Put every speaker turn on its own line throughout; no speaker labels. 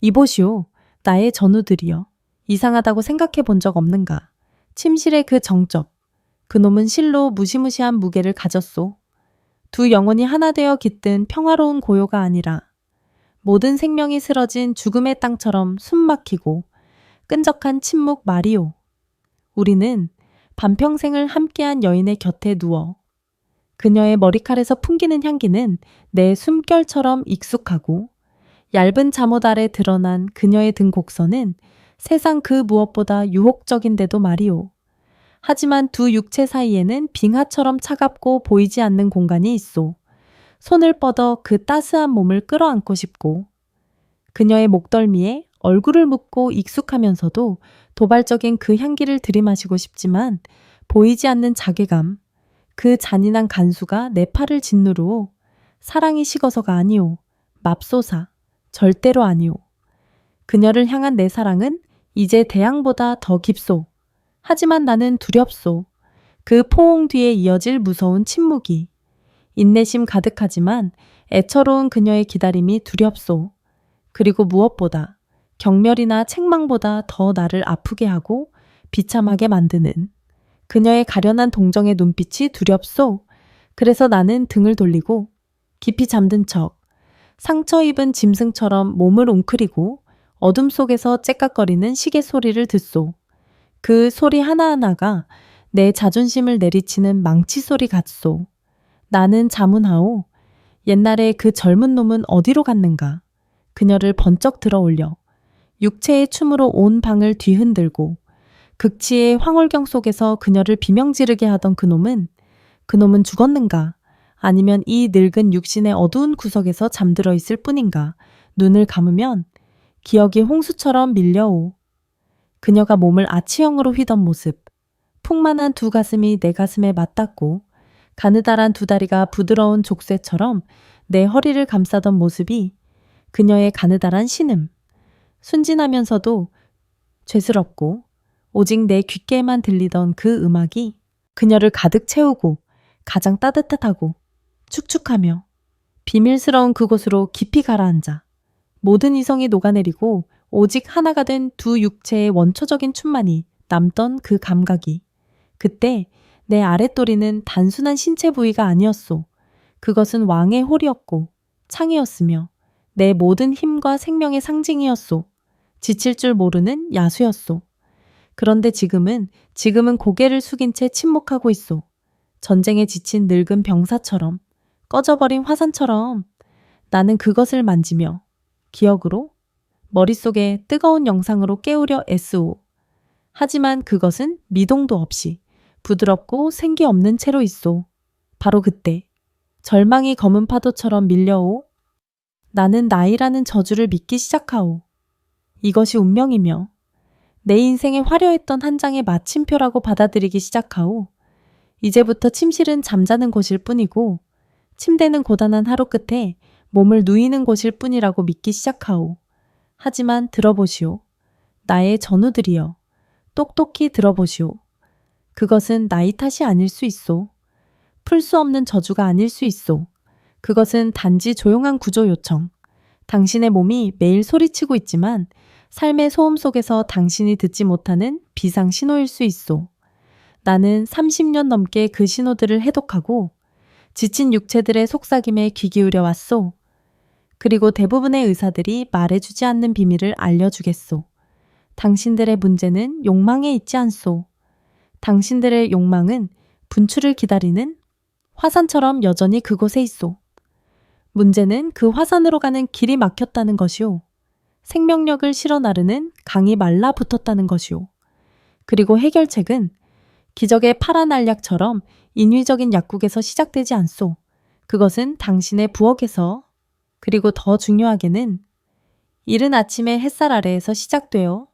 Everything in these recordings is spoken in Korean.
이보시오, 나의 전우들이여. 이상하다고 생각해 본 적 없는가? 침실의 그 정적, 그놈은 실로 무시무시한 무게를 가졌소. 두 영혼이 하나 되어 깃든 평화로운 고요가 아니라 모든 생명이 쓰러진 죽음의 땅처럼 숨막히고 끈적한 침묵 말이오. 우리는 반평생을 함께한 여인의 곁에 누워 그녀의 머리칼에서 풍기는 향기는 내 숨결처럼 익숙하고 얇은 잠옷 아래 드러난 그녀의 등 곡선은 세상 그 무엇보다 유혹적인데도 말이오. 하지만 두 육체 사이에는 빙하처럼 차갑고 보이지 않는 공간이 있소. 손을 뻗어 그 따스한 몸을 끌어안고 싶고 그녀의 목덜미에 얼굴을 묻고 익숙하면서도 도발적인 그 향기를 들이마시고 싶지만 보이지 않는 자괴감, 그 잔인한 간수가 내 팔을 짓누르오. 사랑이 식어서가 아니오. 맙소사. 절대로 아니오. 그녀를 향한 내 사랑은 이제 대양보다 더 깊소. 하지만 나는 두렵소. 그 포옹 뒤에 이어질 무서운 침묵이. 인내심 가득하지만 애처로운 그녀의 기다림이 두렵소. 그리고 무엇보다 경멸이나 책망보다 더 나를 아프게 하고 비참하게 만드는 그녀의 가련한 동정의 눈빛이 두렵소. 그래서 나는 등을 돌리고 깊이 잠든 척 상처 입은 짐승처럼 몸을 웅크리고 어둠 속에서 째깍거리는 시계 소리를 듣소. 그 소리 하나하나가 내 자존심을 내리치는 망치 소리 같소. 나는 자문하오. 옛날에 그 젊은 놈은 어디로 갔는가? 그녀를 번쩍 들어 올려 육체의 춤으로 온 방을 뒤흔들고 극치의 황홀경 속에서 그녀를 비명 지르게 하던 그놈은 죽었는가? 아니면 이 늙은 육신의 어두운 구석에서 잠들어 있을 뿐인가? 눈을 감으면 기억이 홍수처럼 밀려오. 그녀가 몸을 아치형으로 휘던 모습, 풍만한 두 가슴이 내 가슴에 맞닿고 가느다란 두 다리가 부드러운 족쇄처럼 내 허리를 감싸던 모습이 그녀의 가느다란 신음, 순진하면서도 죄스럽고 오직 내 귓가에만 들리던 그 음악이 그녀를 가득 채우고 가장 따뜻하고 축축하며 비밀스러운 그곳으로 깊이 가라앉아 모든 이성이 녹아내리고 오직 하나가 된 두 육체의 원초적인 춤만이 남던 그 감각이. 그때 내 아랫도리는 단순한 신체 부위가 아니었소. 그것은 왕의 홀이었고 창이었으며 내 모든 힘과 생명의 상징이었소. 지칠 줄 모르는 야수였소. 그런데 지금은 고개를 숙인 채 침묵하고 있소. 전쟁에 지친 늙은 병사처럼, 꺼져버린 화산처럼 나는 그것을 만지며 기억으로 머릿속에 뜨거운 영상으로 깨우려 애쓰오. 하지만 그것은 미동도 없이 부드럽고 생기 없는 채로 있소. 바로 그때 절망이 검은 파도처럼 밀려오. 나는 나이라는 저주를 믿기 시작하오. 이것이 운명이며 내 인생의 화려했던 한 장의 마침표라고 받아들이기 시작하오. 이제부터 침실은 잠자는 곳일 뿐이고 침대는 고단한 하루 끝에 몸을 누이는 곳일 뿐이라고 믿기 시작하오. 하지만 들어보시오. 나의 전우들이여. 똑똑히 들어보시오. 그것은 나이 탓이 아닐 수 있소. 풀 수 없는 저주가 아닐 수 있소. 그것은 단지 조용한 구조 요청. 당신의 몸이 매일 소리치고 있지만 삶의 소음 속에서 당신이 듣지 못하는 비상 신호일 수 있소. 나는 30년 넘게 그 신호들을 해독하고 지친 육체들의 속삭임에 귀 기울여 왔소. 그리고 대부분의 의사들이 말해주지 않는 비밀을 알려주겠소. 당신들의 문제는 욕망에 있지 않소. 당신들의 욕망은 분출을 기다리는 화산처럼 여전히 그곳에 있소. 문제는 그 화산으로 가는 길이 막혔다는 것이오. 생명력을 실어 나르는 강이 말라붙었다는 것이오. 그리고 해결책은 기적의 파란 알약처럼 인위적인 약국에서 시작되지 않소. 그것은 당신의 부엌에서, 그리고 더 중요하게는 이른 아침의 햇살 아래에서 시작돼요.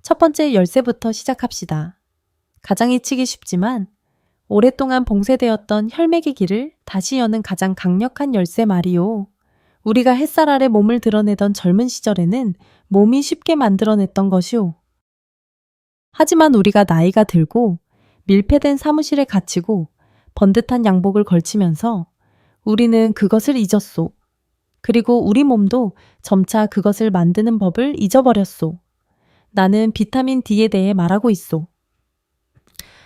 첫 번째 열쇠부터 시작합시다. 가장 잊히기 쉽지만 오랫동안 봉쇄되었던 혈맥의 길을 다시 여는 가장 강력한 열쇠 말이오. 우리가 햇살 아래 몸을 드러내던 젊은 시절에는 몸이 쉽게 만들어냈던 것이오. 하지만 우리가 나이가 들고 밀폐된 사무실에 갇히고 번듯한 양복을 걸치면서 우리는 그것을 잊었소. 그리고 우리 몸도 점차 그것을 만드는 법을 잊어버렸소. 나는 비타민 D에 대해 말하고 있소.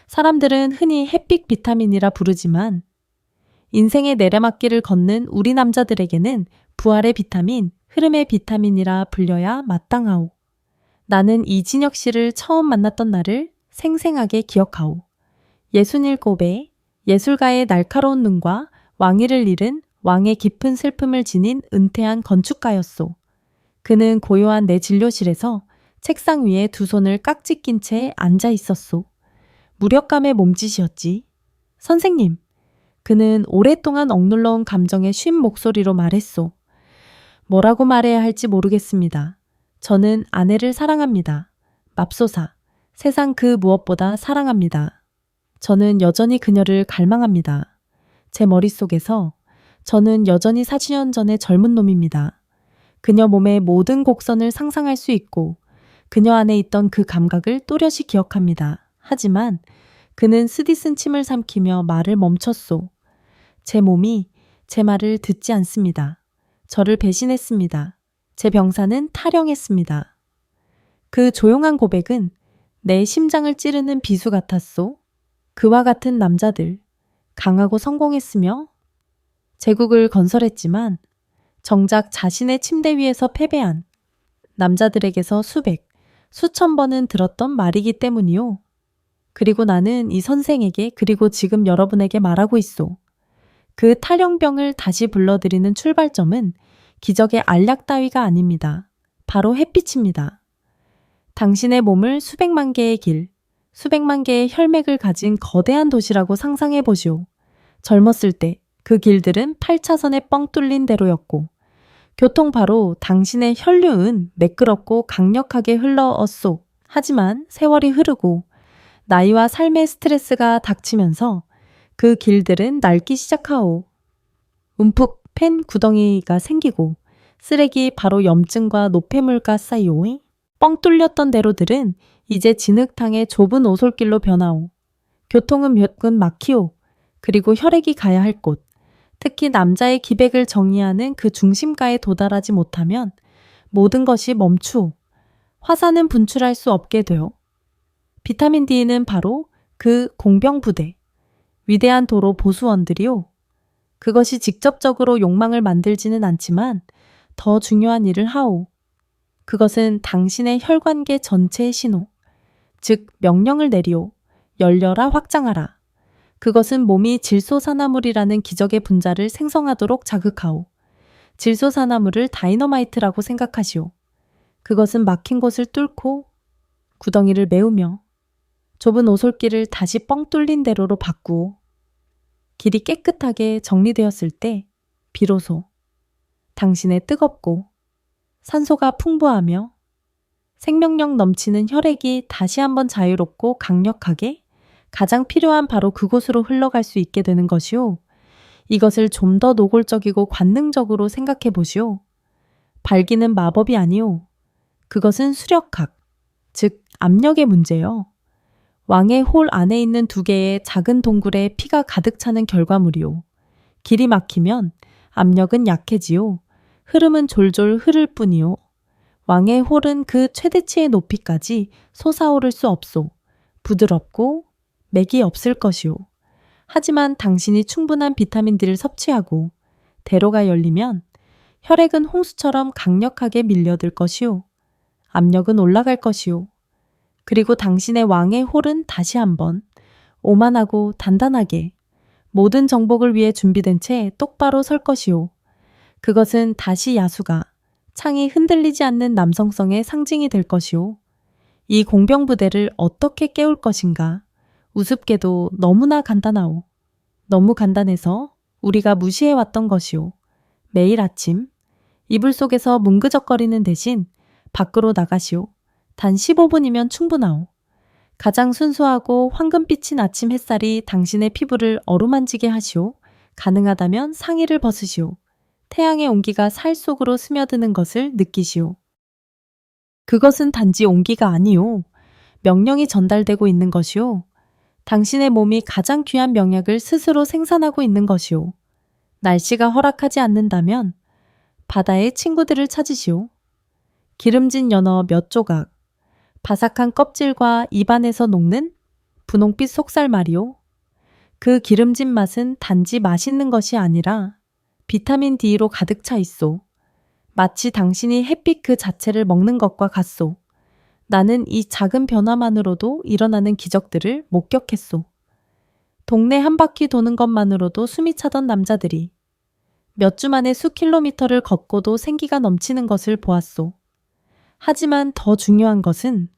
사람들은 흔히 햇빛 비타민이라 부르지만 인생의 내리막길을 걷는 우리 남자들에게는 부활의 비타민, 흐름의 비타민이라 불려야 마땅하오. 나는 이진혁 씨를 처음 만났던 날을 생생하게 기억하오. 67에 예술가의 날카로운 눈과 왕위를 잃은 왕의 깊은 슬픔을 지닌 은퇴한 건축가였소. 그는 고요한 내 진료실에서 책상 위에 두 손을 깍지 낀 채 앉아 있었소. 무력감의 몸짓이었지. 선생님, 그는 오랫동안 억눌러온 감정에 쉰 목소리로 말했소. 뭐라고 말해야 할지 모르겠습니다. 저는 아내를 사랑합니다. 맙소사, 세상 그 무엇보다 사랑합니다. 저는 여전히 그녀를 갈망합니다. 제 머릿속에서 저는 여전히 40년 전의 젊은 놈입니다. 그녀 몸의 모든 곡선을 상상할 수 있고 그녀 안에 있던 그 감각을 또렷이 기억합니다. 하지만 그는 쓰디쓴 침을 삼키며 말을 멈췄소. 제 몸이 제 말을 듣지 않습니다. 저를 배신했습니다. 제 병사는 탈영했습니다. 그 조용한 고백은 내 심장을 찌르는 비수 같았소. 그와 같은 남자들, 강하고 성공했으며 제국을 건설했지만 정작 자신의 침대 위에서 패배한 남자들에게서 수백, 수천 번은 들었던 말이기 때문이요. 그리고 나는 이 선생에게 그리고 지금 여러분에게 말하고 있소. 그 탈영병을 다시 불러들이는 출발점은 기적의 알약 따위가 아닙니다. 바로 햇빛입니다. 당신의 몸을 수백만 개의 길, 수백만 개의 혈맥을 가진 거대한 도시라고 상상해 보시오. 젊었을 때 그 길들은 8차선에 뻥 뚫린 대로였고 교통바로 당신의 혈류은 매끄럽고 강력하게 흘러었소. 하지만 세월이 흐르고 나이와 삶의 스트레스가 닥치면서 그 길들은 낡기 시작하오. 움푹 팬 구덩이가 생기고 쓰레기 바로 염증과 노폐물가 쌓이오. 뻥 뚫렸던 대로들은 이제 진흙탕의 좁은 오솔길로 변하오. 교통은 몇 군 막히오. 그리고 혈액이 가야 할 곳, 특히 남자의 기백을 정의하는 그 중심가에 도달하지 못하면 모든 것이 멈추오. 화산은 분출할 수 없게 되오. 비타민 D는 바로 그 공병부대, 위대한 도로 보수원들이오. 그것이 직접적으로 욕망을 만들지는 않지만 더 중요한 일을 하오. 그것은 당신의 혈관계 전체의 신호, 즉 명령을 내리오. 열려라 확장하라. 그것은 몸이 질소산화물이라는 기적의 분자를 생성하도록 자극하오. 질소산화물을 다이너마이트라고 생각하시오. 그것은 막힌 곳을 뚫고 구덩이를 메우며 좁은 오솔길을 다시 뻥 뚫린 대로로 바꾸오. 길이 깨끗하게 정리되었을 때 비로소 당신의 뜨겁고 산소가 풍부하며 생명력 넘치는 혈액이 다시 한번 자유롭고 강력하게 가장 필요한 바로 그곳으로 흘러갈 수 있게 되는 것이오. 이것을 좀 더 노골적이고 관능적으로 생각해 보시오. 발기는 마법이 아니오. 그것은 수력학, 즉 압력의 문제요. 왕의 홀 안에 있는 두 개의 작은 동굴에 피가 가득 차는 결과물이오. 길이 막히면 압력은 약해지요. 흐름은 졸졸 흐를 뿐이요. 왕의 홀은 그 최대치의 높이까지 솟아오를 수 없소. 부드럽고 맥이 없을 것이오. 하지만 당신이 충분한 비타민 D를 섭취하고 대로가 열리면 혈액은 홍수처럼 강력하게 밀려들 것이오. 압력은 올라갈 것이오. 그리고 당신의 왕의 홀은 다시 한번 오만하고 단단하게 모든 정복을 위해 준비된 채 똑바로 설 것이오. 그것은 다시 야수가 창이 흔들리지 않는 남성성의 상징이 될 것이오. 이 공병부대를 어떻게 깨울 것인가? 우습게도 너무나 간단하오. 너무 간단해서 우리가 무시해왔던 것이오. 매일 아침 이불 속에서 뭉그적거리는 대신 밖으로 나가시오. 단 15분이면 충분하오. 가장 순수하고 황금빛인 아침 햇살이 당신의 피부를 어루만지게 하시오. 가능하다면 상의를 벗으시오. 태양의 온기가 살 속으로 스며드는 것을 느끼시오. 그것은 단지 온기가 아니오. 명령이 전달되고 있는 것이오. 당신의 몸이 가장 귀한 명약을 스스로 생산하고 있는 것이오. 날씨가 허락하지 않는다면 바다의 친구들을 찾으시오. 기름진 연어 몇 조각, 바삭한 껍질과 입안에서 녹는 분홍빛 속살 말이오. 그 기름진 맛은 단지 맛있는 것이 아니라 비타민 D로 가득 차 있소. 마치 당신이 햇빛 그 자체를 먹는 것과 같소. 나는 이 작은 변화만으로도 일어나는 기적들을 목격했소. 동네 한 바퀴 도는 것만으로도 숨이 차던 남자들이 몇 주 만에 수킬로미터를 걷고도 생기가 넘치는 것을 보았소. 하지만 더 중요한 것은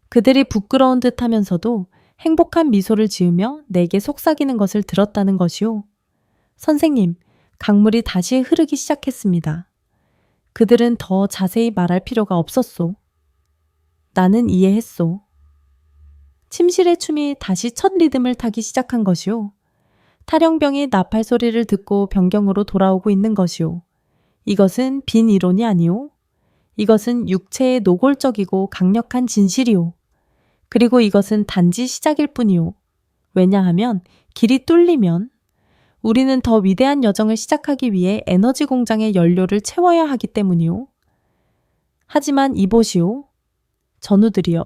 그들이 부끄러운 듯 하면서도 행복한 미소를 지으며 내게 속삭이는 것을 들었다는 것이오. 선생님, 강물이 다시 흐르기 시작했습니다. 그들은 더 자세히 말할 필요가 없었소. 나는 이해했소. 침실의 춤이 다시 첫 리듬을 타기 시작한 것이오. 탈영병이 나팔 소리를 듣고 변경으로 돌아오고 있는 것이오. 이것은 빈 이론이 아니오. 이것은 육체의 노골적이고 강력한 진실이오. 그리고 이것은 단지 시작일 뿐이오. 왜냐하면 길이 뚫리면 우리는 더 위대한 여정을 시작하기 위해 에너지 공장의 연료를 채워야 하기 때문이오. 하지만 이보시오. 전우들이여.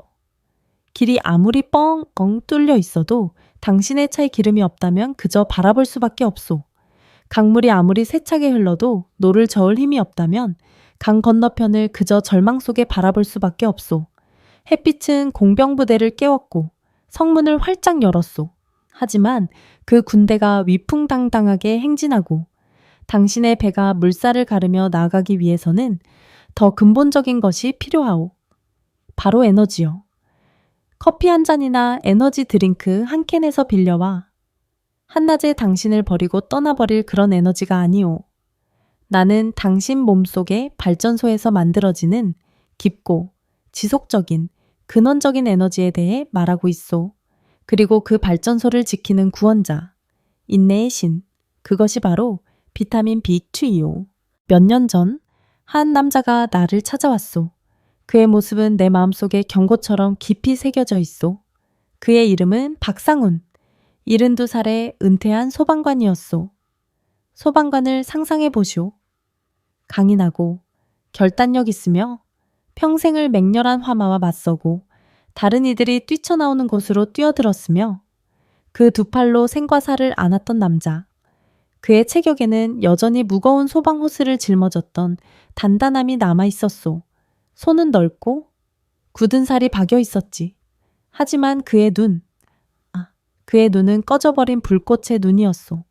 길이 아무리 뻥뻥 뚫려 있어도 당신의 차에 기름이 없다면 그저 바라볼 수밖에 없소. 강물이 아무리 세차게 흘러도 노를 저을 힘이 없다면 강 건너편을 그저 절망 속에 바라볼 수밖에 없소. 햇빛은 공병부대를 깨웠고 성문을 활짝 열었소. 하지만 그 군대가 위풍당당하게 행진하고 당신의 배가 물살을 가르며 나아가기 위해서는 더 근본적인 것이 필요하오. 바로 에너지요. 커피 한 잔이나 에너지 드링크 한 캔에서 빌려와 한낮에 당신을 버리고 떠나버릴 그런 에너지가 아니오. 나는 당신 몸속의 발전소에서 만들어지는 깊고 지속적인 근원적인 에너지에 대해 말하고 있소. 그리고 그 발전소를 지키는 구원자, 인내의 신, 그것이 바로 비타민 B2이오. 몇 년 전 한 남자가 나를 찾아왔소. 그의 모습은 내 마음속에 경고처럼 깊이 새겨져 있소. 그의 이름은 박상훈. 72살의 은퇴한 소방관이었소. 소방관을 상상해 보시오. 강인하고 결단력 있으며 평생을 맹렬한 화마와 맞서고 다른 이들이 뛰쳐나오는 곳으로 뛰어들었으며 그 두 팔로 생과 사를 안았던 남자. 그의 체격에는 여전히 무거운 소방 호스를 짊어졌던 단단함이 남아 있었소. 손은 넓고 굳은 살이 박여 있었지. 하지만 그의 눈은 꺼져버린 불꽃의 눈이었소.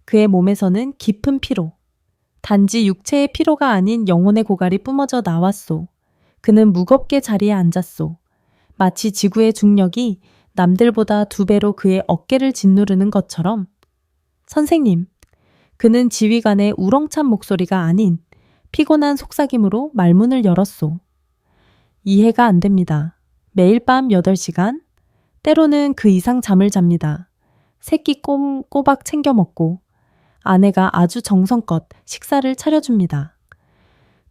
그의 몸에서는 깊은 피로, 단지 육체의 피로가 아닌 영혼의 고갈이 뿜어져 나왔소. 그는 무겁게 자리에 앉았소. 마치 지구의 중력이 남들보다 2배로 그의 어깨를 짓누르는 것처럼. 선생님, 그는 지휘관의 우렁찬 목소리가 아닌 피곤한 속삭임으로 말문을 열었소. 이해가 안 됩니다. 매일 밤 8시간, 때로는 그 이상 잠을 잡니다. 새끼 꼬박 챙겨 먹고 아내가 아주 정성껏 식사를 차려줍니다.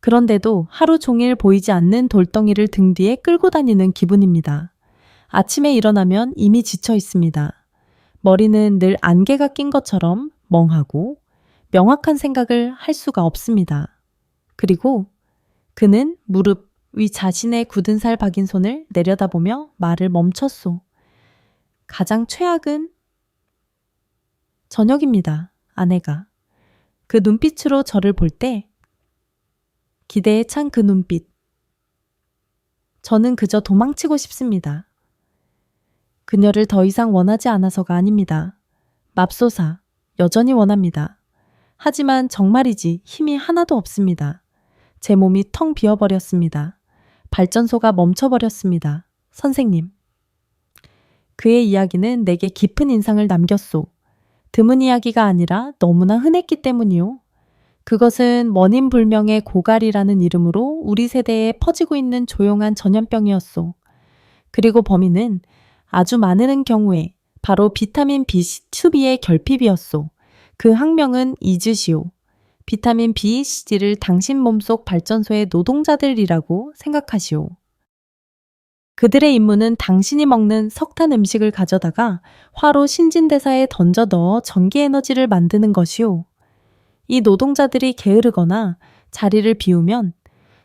그런데도 하루 종일 보이지 않는 돌덩이를 등 뒤에 끌고 다니는 기분입니다. 아침에 일어나면 이미 지쳐 있습니다. 머리는 늘 안개가 낀 것처럼 멍하고 명확한 생각을 할 수가 없습니다. 그리고 그는 무릎 위 자신의 굳은 살 박인 손을 내려다보며 말을 멈췄소. 가장 최악은 저녁입니다. 아내가. 그 눈빛으로 저를 볼 때 기대에 찬 그 눈빛. 저는 그저 도망치고 싶습니다. 그녀를 더 이상 원하지 않아서가 아닙니다. 맙소사, 여전히 원합니다. 하지만 정말이지 힘이 하나도 없습니다. 제 몸이 텅 비어버렸습니다. 발전소가 멈춰버렸습니다. 선생님. 그의 이야기는 내게 깊은 인상을 남겼소. 드문 이야기가 아니라 너무나 흔했기 때문이요. 그것은 원인불명의 고갈이라는 이름으로 우리 세대에 퍼지고 있는 조용한 전염병이었소. 그리고 범인은 아주 많은 경우에 바로 비타민 B2B의 결핍이었소. 그 학명은 잊으시오. 비타민 B, C를 당신 몸속 발전소의 노동자들이라고 생각하시오. 그들의 임무는 당신이 먹는 석탄 음식을 가져다가 화로 신진대사에 던져 넣어 전기 에너지를 만드는 것이오. 이 노동자들이 게으르거나 자리를 비우면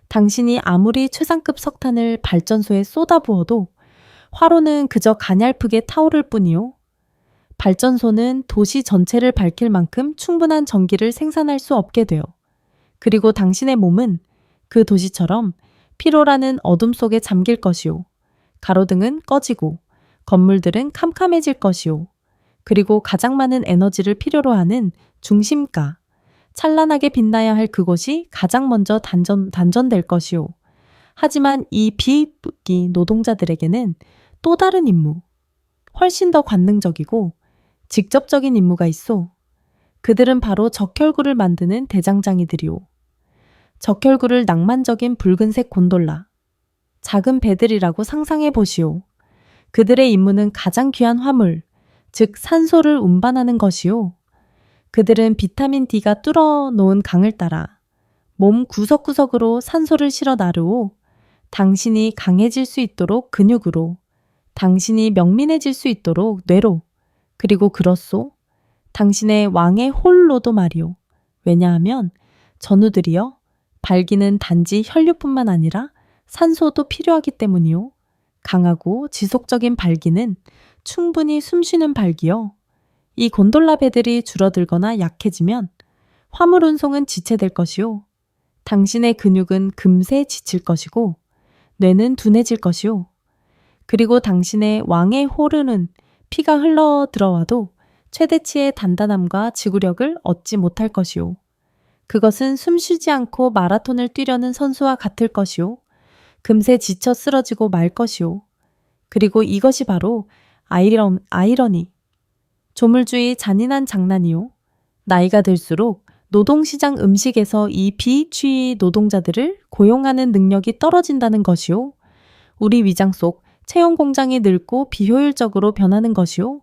당신이 아무리 최상급 석탄을 발전소에 쏟아부어도 화로는 그저 가냘프게 타오를 뿐이요. 발전소는 도시 전체를 밝힐 만큼 충분한 전기를 생산할 수 없게 돼요. 그리고 당신의 몸은 그 도시처럼 피로라는 어둠 속에 잠길 것이요. 가로등은 꺼지고 건물들은 캄캄해질 것이요. 그리고 가장 많은 에너지를 필요로 하는 중심가, 찬란하게 빛나야 할 그곳이 가장 먼저 단전될 것이요. 하지만 이 비익기 노동자들에게는 또 다른 임무, 훨씬 더 관능적이고 직접적인 임무가 있어. 그들은 바로 적혈구를 만드는 대장장이들이오. 적혈구를 낭만적인 붉은색 곤돌라, 작은 배들이라고 상상해 보시오. 그들의 임무는 가장 귀한 화물, 즉 산소를 운반하는 것이요. 그들은 비타민 D가 뚫어 놓은 강을 따라 몸 구석구석으로 산소를 실어 나르오. 당신이 강해질 수 있도록 근육으로, 당신이 명민해질 수 있도록 뇌로, 그리고 그렇소. 당신의 왕의 홀로도 말이오. 왜냐하면 전우들이여, 발기는 단지 혈류뿐만 아니라 산소도 필요하기 때문이요. 강하고 지속적인 발기는 충분히 숨쉬는 발기요. 이 곤돌라 배들이 줄어들거나 약해지면 화물 운송은 지체될 것이요. 당신의 근육은 금세 지칠 것이고 뇌는 둔해질 것이요. 그리고 당신의 왕의 호르는 피가 흘러 들어와도 최대치의 단단함과 지구력을 얻지 못할 것이요. 그것은 숨쉬지 않고 마라톤을 뛰려는 선수와 같을 것이요. 금세 지쳐 쓰러지고 말 것이요. 그리고 이것이 바로 아이러니, 조물주의 잔인한 장난이요. 나이가 들수록 노동시장 음식에서 이 비취의 노동자들을 고용하는 능력이 떨어진다는 것이요. 우리 위장 속 체형 공장이 늙고 비효율적으로 변하는 것이요.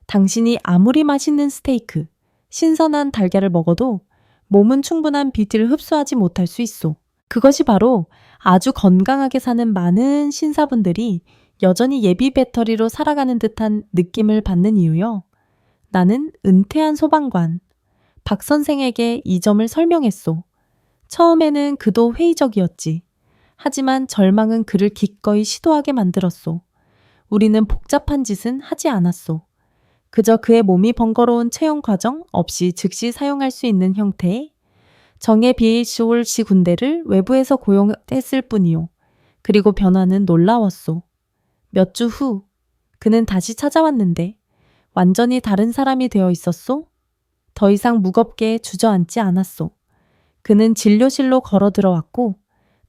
당신이 아무리 맛있는 스테이크, 신선한 달걀을 먹어도 몸은 충분한 BT를 흡수하지 못할 수 있어. 그것이 바로 아주 건강하게 사는 많은 신사분들이 여전히 예비 배터리로 살아가는 듯한 느낌을 받는 이유요. 나는 은퇴한 소방관, 박 선생에게 이 점을 설명했소. 처음에는 그도 회의적이었지. 하지만 절망은 그를 기꺼이 시도하게 만들었소. 우리는 복잡한 짓은 하지 않았소. 그저 그의 몸이 번거로운 채용 과정 없이 즉시 사용할 수 있는 형태의 정예 BH올시 군대를 외부에서 고용했을 뿐이요. 그리고 변화는 놀라웠소. 몇 주 후 그는 다시 찾아왔는데 완전히 다른 사람이 되어 있었소. 더 이상 무겁게 주저앉지 않았소. 그는 진료실로 걸어 들어왔고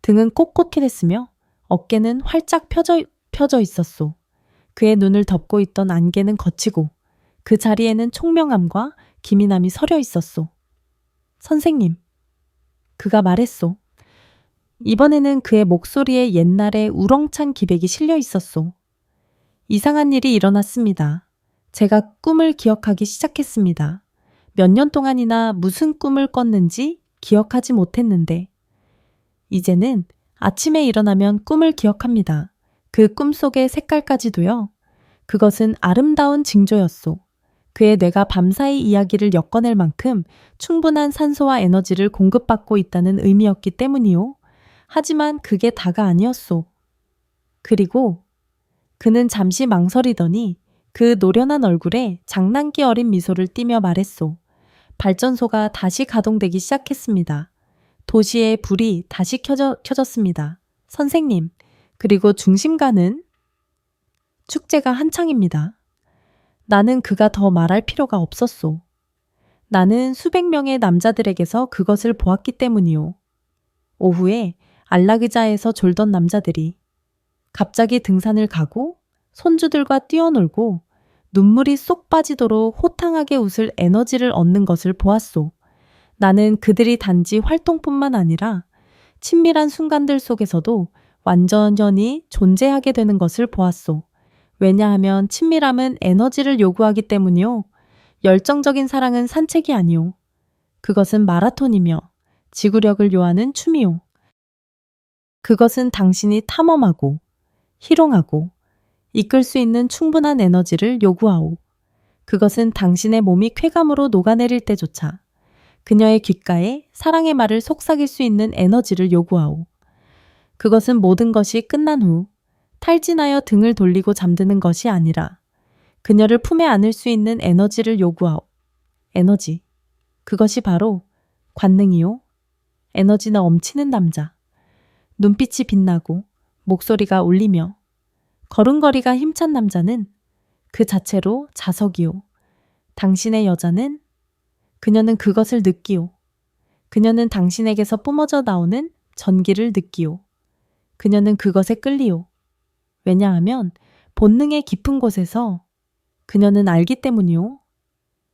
등은 꼿꼿했으며 어깨는 활짝 펴져 있었소. 그의 눈을 덮고 있던 안개는 걷히고 그 자리에는 총명함과 기민함이 서려 있었소. 선생님, 그가 말했소. 이번에는 그의 목소리에 옛날의 우렁찬 기백이 실려 있었소. 이상한 일이 일어났습니다. 제가 꿈을 기억하기 시작했습니다. 몇 년 동안이나 무슨 꿈을 꿨는지 기억하지 못했는데 이제는 아침에 일어나면 꿈을 기억합니다. 그 꿈 속의 색깔까지도요. 그것은 아름다운 징조였소. 그의 뇌가 밤사이 이야기를 엮어낼 만큼 충분한 산소와 에너지를 공급받고 있다는 의미였기 때문이요. 하지만 그게 다가 아니었소. 그리고 그는 잠시 망설이더니 그 노련한 얼굴에 장난기 어린 미소를 띠며 말했소. 발전소가 다시 가동되기 시작했습니다. 도시의 불이 다시 켜졌습니다. 선생님, 그리고 중심가는 축제가 한창입니다. 나는 그가 더 말할 필요가 없었소. 나는 수백 명의 남자들에게서 그것을 보았기 때문이요. 오후에 안락의자에서 졸던 남자들이 갑자기 등산을 가고 손주들과 뛰어놀고 눈물이 쏙 빠지도록 호탕하게 웃을 에너지를 얻는 것을 보았소. 나는 그들이 단지 활동뿐만 아니라 친밀한 순간들 속에서도 완전히 존재하게 되는 것을 보았소. 왜냐하면 친밀함은 에너지를 요구하기 때문이요. 열정적인 사랑은 산책이 아니오. 그것은 마라톤이며 지구력을 요하는 춤이오. 그것은 당신이 탐험하고 희롱하고 이끌 수 있는 충분한 에너지를 요구하오. 그것은 당신의 몸이 쾌감으로 녹아내릴 때조차 그녀의 귓가에 사랑의 말을 속삭일 수 있는 에너지를 요구하오. 그것은 모든 것이 끝난 후 탈진하여 등을 돌리고 잠드는 것이 아니라 그녀를 품에 안을 수 있는 에너지를 요구하오. 에너지. 그것이 바로 관능이요. 에너지는 넘치는 남자. 눈빛이 빛나고 목소리가 울리며 걸음걸이가 힘찬 남자는 그 자체로 자석이요. 당신의 여자는 그녀는 그것을 느끼오. 그녀는 당신에게서 뿜어져 나오는 전기를 느끼오. 그녀는 그것에 끌리오. 왜냐하면 본능의 깊은 곳에서 그녀는 알기 때문이오.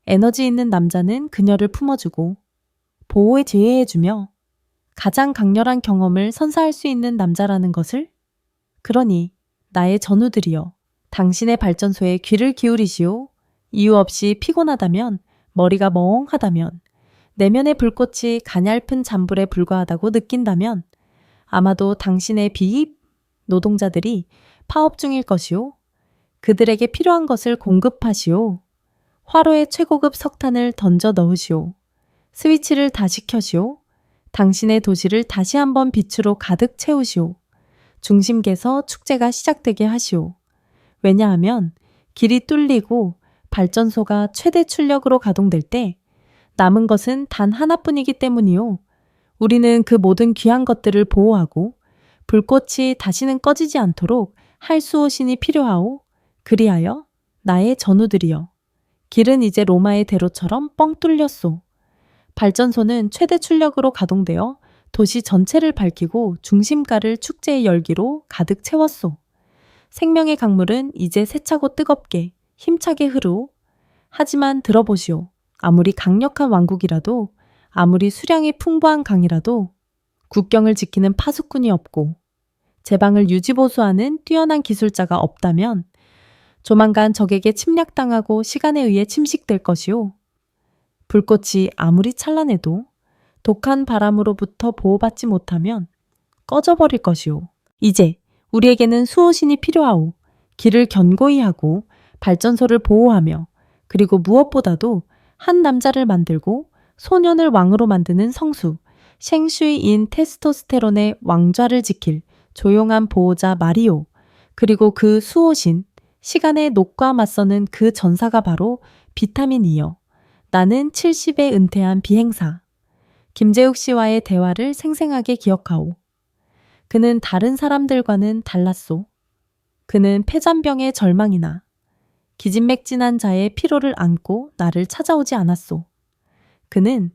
에너지 있는 남자는 그녀를 품어주고 보호에 제해해주며 가장 강렬한 경험을 선사할 수 있는 남자라는 것을. 그러니 나의 전우들이여, 당신의 발전소에 귀를 기울이시오. 이유 없이 피곤하다면, 머리가 멍하다면, 내면의 불꽃이 가냘픈 잔불에 불과하다고 느낀다면 아마도 당신의 비입 노동자들이 파업 중일 것이오. 그들에게 필요한 것을 공급하시오. 화로에 최고급 석탄을 던져 넣으시오. 스위치를 다시 켜시오. 당신의 도시를 다시 한번 빛으로 가득 채우시오. 중심계에서 축제가 시작되게 하시오. 왜냐하면 길이 뚫리고 발전소가 최대 출력으로 가동될 때 남은 것은 단 하나뿐이기 때문이요. 우리는 그 모든 귀한 것들을 보호하고 불꽃이 다시는 꺼지지 않도록 할 수호신이 필요하오. 그리하여 나의 전우들이여, 길은 이제 로마의 대로처럼 뻥 뚫렸소. 발전소는 최대 출력으로 가동되어 도시 전체를 밝히고 중심가를 축제의 열기로 가득 채웠소. 생명의 강물은 이제 세차고 뜨겁게 힘차게 흐르오. 하지만 들어보시오. 아무리 강력한 왕국이라도, 아무리 수량이 풍부한 강이라도 국경을 지키는 파수꾼이 없고 제방을 유지보수하는 뛰어난 기술자가 없다면 조만간 적에게 침략당하고 시간에 의해 침식될 것이오. 불꽃이 아무리 찬란해도 독한 바람으로부터 보호받지 못하면 꺼져버릴 것이오. 이제 우리에게는 수호신이 필요하오. 길을 견고히 하고 발전소를 보호하며, 그리고 무엇보다도 한 남자를 만들고 소년을 왕으로 만드는 성수, 쉥슈이인 테스토스테론의 왕좌를 지킬 조용한 보호자 마리오, 그리고 그 수호신, 시간의 녹과 맞서는 그 전사가 바로 비타민이요. 나는 70에 은퇴한 비행사. 김재욱 씨와의 대화를 생생하게 기억하오. 그는 다른 사람들과는 달랐소. 그는 폐잔병의 절망이나 기진맥진한 자의 피로를 안고 나를 찾아오지 않았소. 그는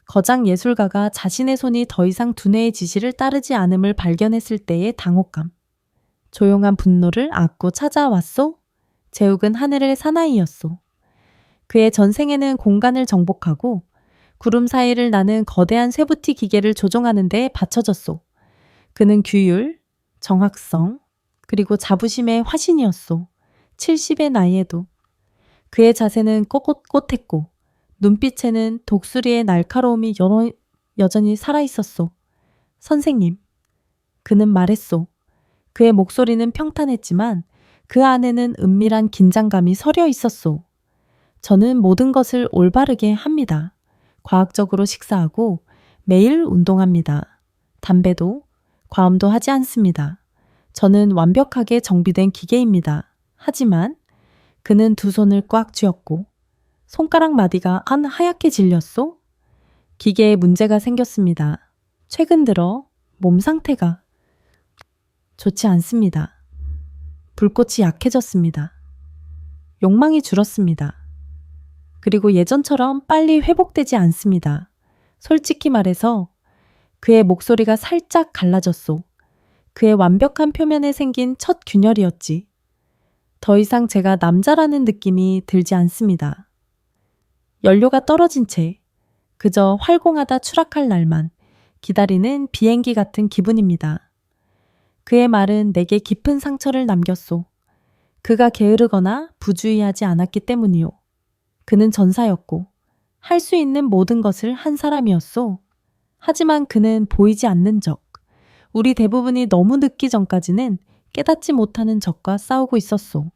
거장 예술가가 자신의 손이 더 이상 두뇌의 지시를 따르지 않음을 발견했을 때의 당혹감, 조용한 분노를 안고 찾아왔소. 재욱은 하늘의 사나이였소. 그의 전생에는 공간을 정복하고 구름 사이를 나는 거대한 쇠붙이 기계를 조종하는 데에 바쳐졌소. 그는 규율, 정확성, 그리고 자부심의 화신이었소. 70의 나이에도. 그의 자세는 꼿꼿했고 눈빛에는 독수리의 날카로움이 여전히 살아있었소. 선생님. 그는 말했소. 그의 목소리는 평탄했지만 그 안에는 은밀한 긴장감이 서려 있었소. 저는 모든 것을 올바르게 합니다. 과학적으로 식사하고 매일 운동합니다. 담배도 과음도 하지 않습니다. 저는 완벽하게 정비된 기계입니다. 하지만 그는 두 손을 꽉 쥐었고 손가락 마디가 하얗게 질렸소. 기계에 문제가 생겼습니다. 최근 들어 몸 상태가 좋지 않습니다. 불꽃이 약해졌습니다. 욕망이 줄었습니다. 그리고 예전처럼 빨리 회복되지 않습니다. 솔직히 말해서 그의 목소리가 살짝 갈라졌소. 그의 완벽한 표면에 생긴 첫 균열이었지. 더 이상 제가 남자라는 느낌이 들지 않습니다. 연료가 떨어진 채 그저 활공하다 추락할 날만 기다리는 비행기 같은 기분입니다. 그의 말은 내게 깊은 상처를 남겼소. 그가 게으르거나 부주의하지 않았기 때문이요. 그는 전사였고 할 수 있는 모든 것을 한 사람이었소. 하지만 그는 보이지 않는 적, 우리 대부분이 너무 늦기 전까지는 깨닫지 못하는 적과 싸우고 있었소.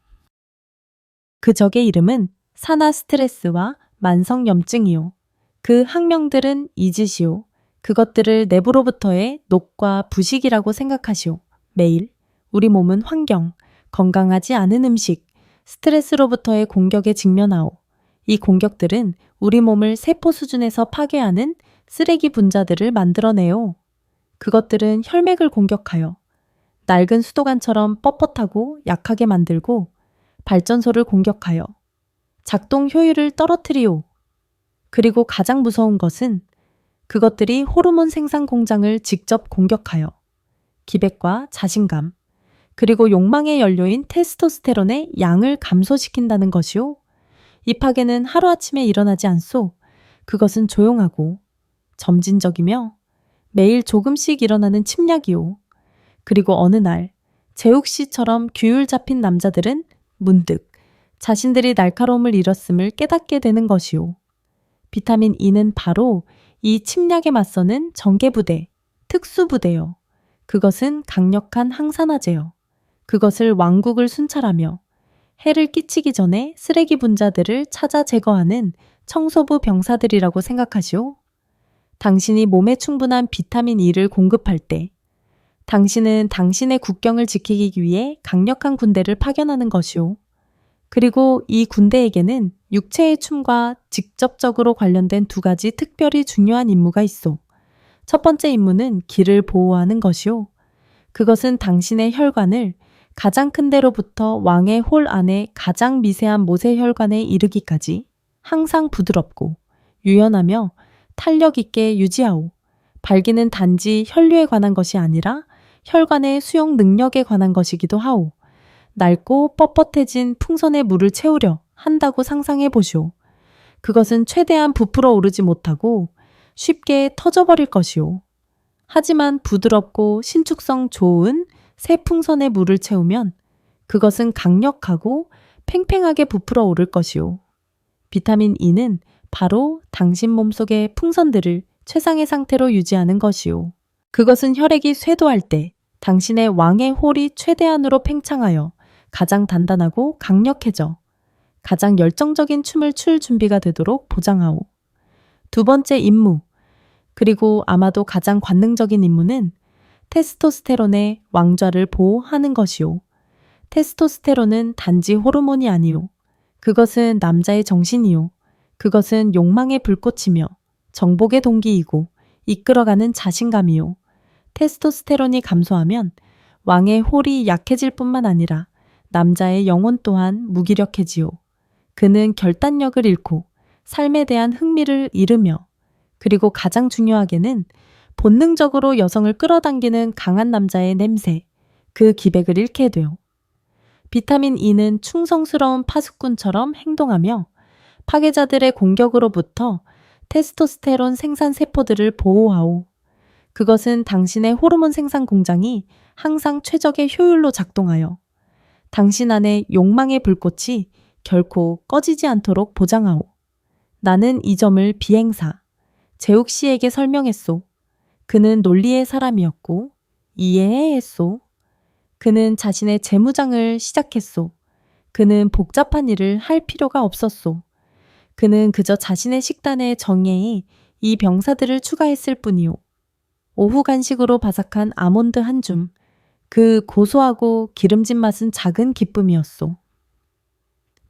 그 적의 이름은 산화 스트레스와 만성염증이요. 그 학명들은 잊으시오. 그것들을 내부로부터의 녹과 부식이라고 생각하시오. 매일 우리 몸은 환경, 건강하지 않은 음식, 스트레스로부터의 공격에 직면하오. 이 공격들은 우리 몸을 세포 수준에서 파괴하는 쓰레기 분자들을 만들어내요. 그것들은 혈맥을 공격하여 낡은 수도관처럼 뻣뻣하고 약하게 만들고 발전소를 공격하여 작동 효율을 떨어뜨리오. 그리고 가장 무서운 것은 그것들이 호르몬 생산 공장을 직접 공격하여 기백과 자신감, 그리고 욕망의 연료인 테스토스테론의 양을 감소시킨다는 것이오. 이 파괴는 하루아침에 일어나지 않소. 그것은 조용하고 점진적이며 매일 조금씩 일어나는 침략이오. 그리고 어느 날 재욱 씨처럼 규율 잡힌 남자들은 문득 자신들이 날카로움을 잃었음을 깨닫게 되는 것이오. 비타민 E는 바로 이 침략에 맞서는 전개부대, 특수부대요. 그것은 강력한 항산화제요. 그것을 왕국을 순찰하며 해를 끼치기 전에 쓰레기 분자들을 찾아 제거하는 청소부 병사들이라고 생각하시오. 당신이 몸에 충분한 비타민 E를 공급할 때 당신은 당신의 국경을 지키기 위해 강력한 군대를 파견하는 것이오. 그리고 이 군대에게는 육체의 춤과 직접적으로 관련된 두 가지 특별히 중요한 임무가 있어. 첫 번째 임무는 기를 보호하는 것이오. 그것은 당신의 혈관을 가장 큰 데로부터 왕의 홀 안에 가장 미세한 모세혈관에 이르기까지 항상 부드럽고 유연하며 탄력 있게 유지하오. 발기는 단지 혈류에 관한 것이 아니라 혈관의 수용 능력에 관한 것이기도 하오. 낡고 뻣뻣해진 풍선에 물을 채우려 한다고 상상해 보시오. 그것은 최대한 부풀어 오르지 못하고 쉽게 터져버릴 것이오. 하지만 부드럽고 신축성 좋은 새 풍선에 물을 채우면 그것은 강력하고 팽팽하게 부풀어 오를 것이오. 비타민 E는 바로 당신 몸속의 풍선들을 최상의 상태로 유지하는 것이오. 그것은 혈액이 쇄도할 때 당신의 왕의 홀이 최대한으로 팽창하여 가장 단단하고 강력해져 가장 열정적인 춤을 출 준비가 되도록 보장하오. 두 번째 임무, 그리고 아마도 가장 관능적인 임무는 테스토스테론의 왕좌를 보호하는 것이오. 테스토스테론은 단지 호르몬이 아니오. 그것은 남자의 정신이오. 그것은 욕망의 불꽃이며 정복의 동기이고 이끌어가는 자신감이오. 테스토스테론이 감소하면 왕의 홀이 약해질 뿐만 아니라 남자의 영혼 또한 무기력해지오. 그는 결단력을 잃고 삶에 대한 흥미를 잃으며 그리고 가장 중요하게는 본능적으로 여성을 끌어당기는 강한 남자의 냄새, 그 기백을 잃게 돼요. 비타민 E는 충성스러운 파수꾼처럼 행동하며 파괴자들의 공격으로부터 테스토스테론 생산 세포들을 보호하오. 그것은 당신의 호르몬 생산 공장이 항상 최적의 효율로 작동하여 당신 안의 욕망의 불꽃이 결코 꺼지지 않도록 보장하오. 나는 이 점을 비행사, 재욱 씨에게 설명했소. 그는 논리의 사람이었고 이해했소. 그는 자신의 재무장을 시작했소. 그는 복잡한 일을 할 필요가 없었소. 그는 그저 자신의 식단에 정예히 이 병사들을 추가했을 뿐이오. 오후 간식으로 바삭한 아몬드 한 줌, 그 고소하고 기름진 맛은 작은 기쁨이었소.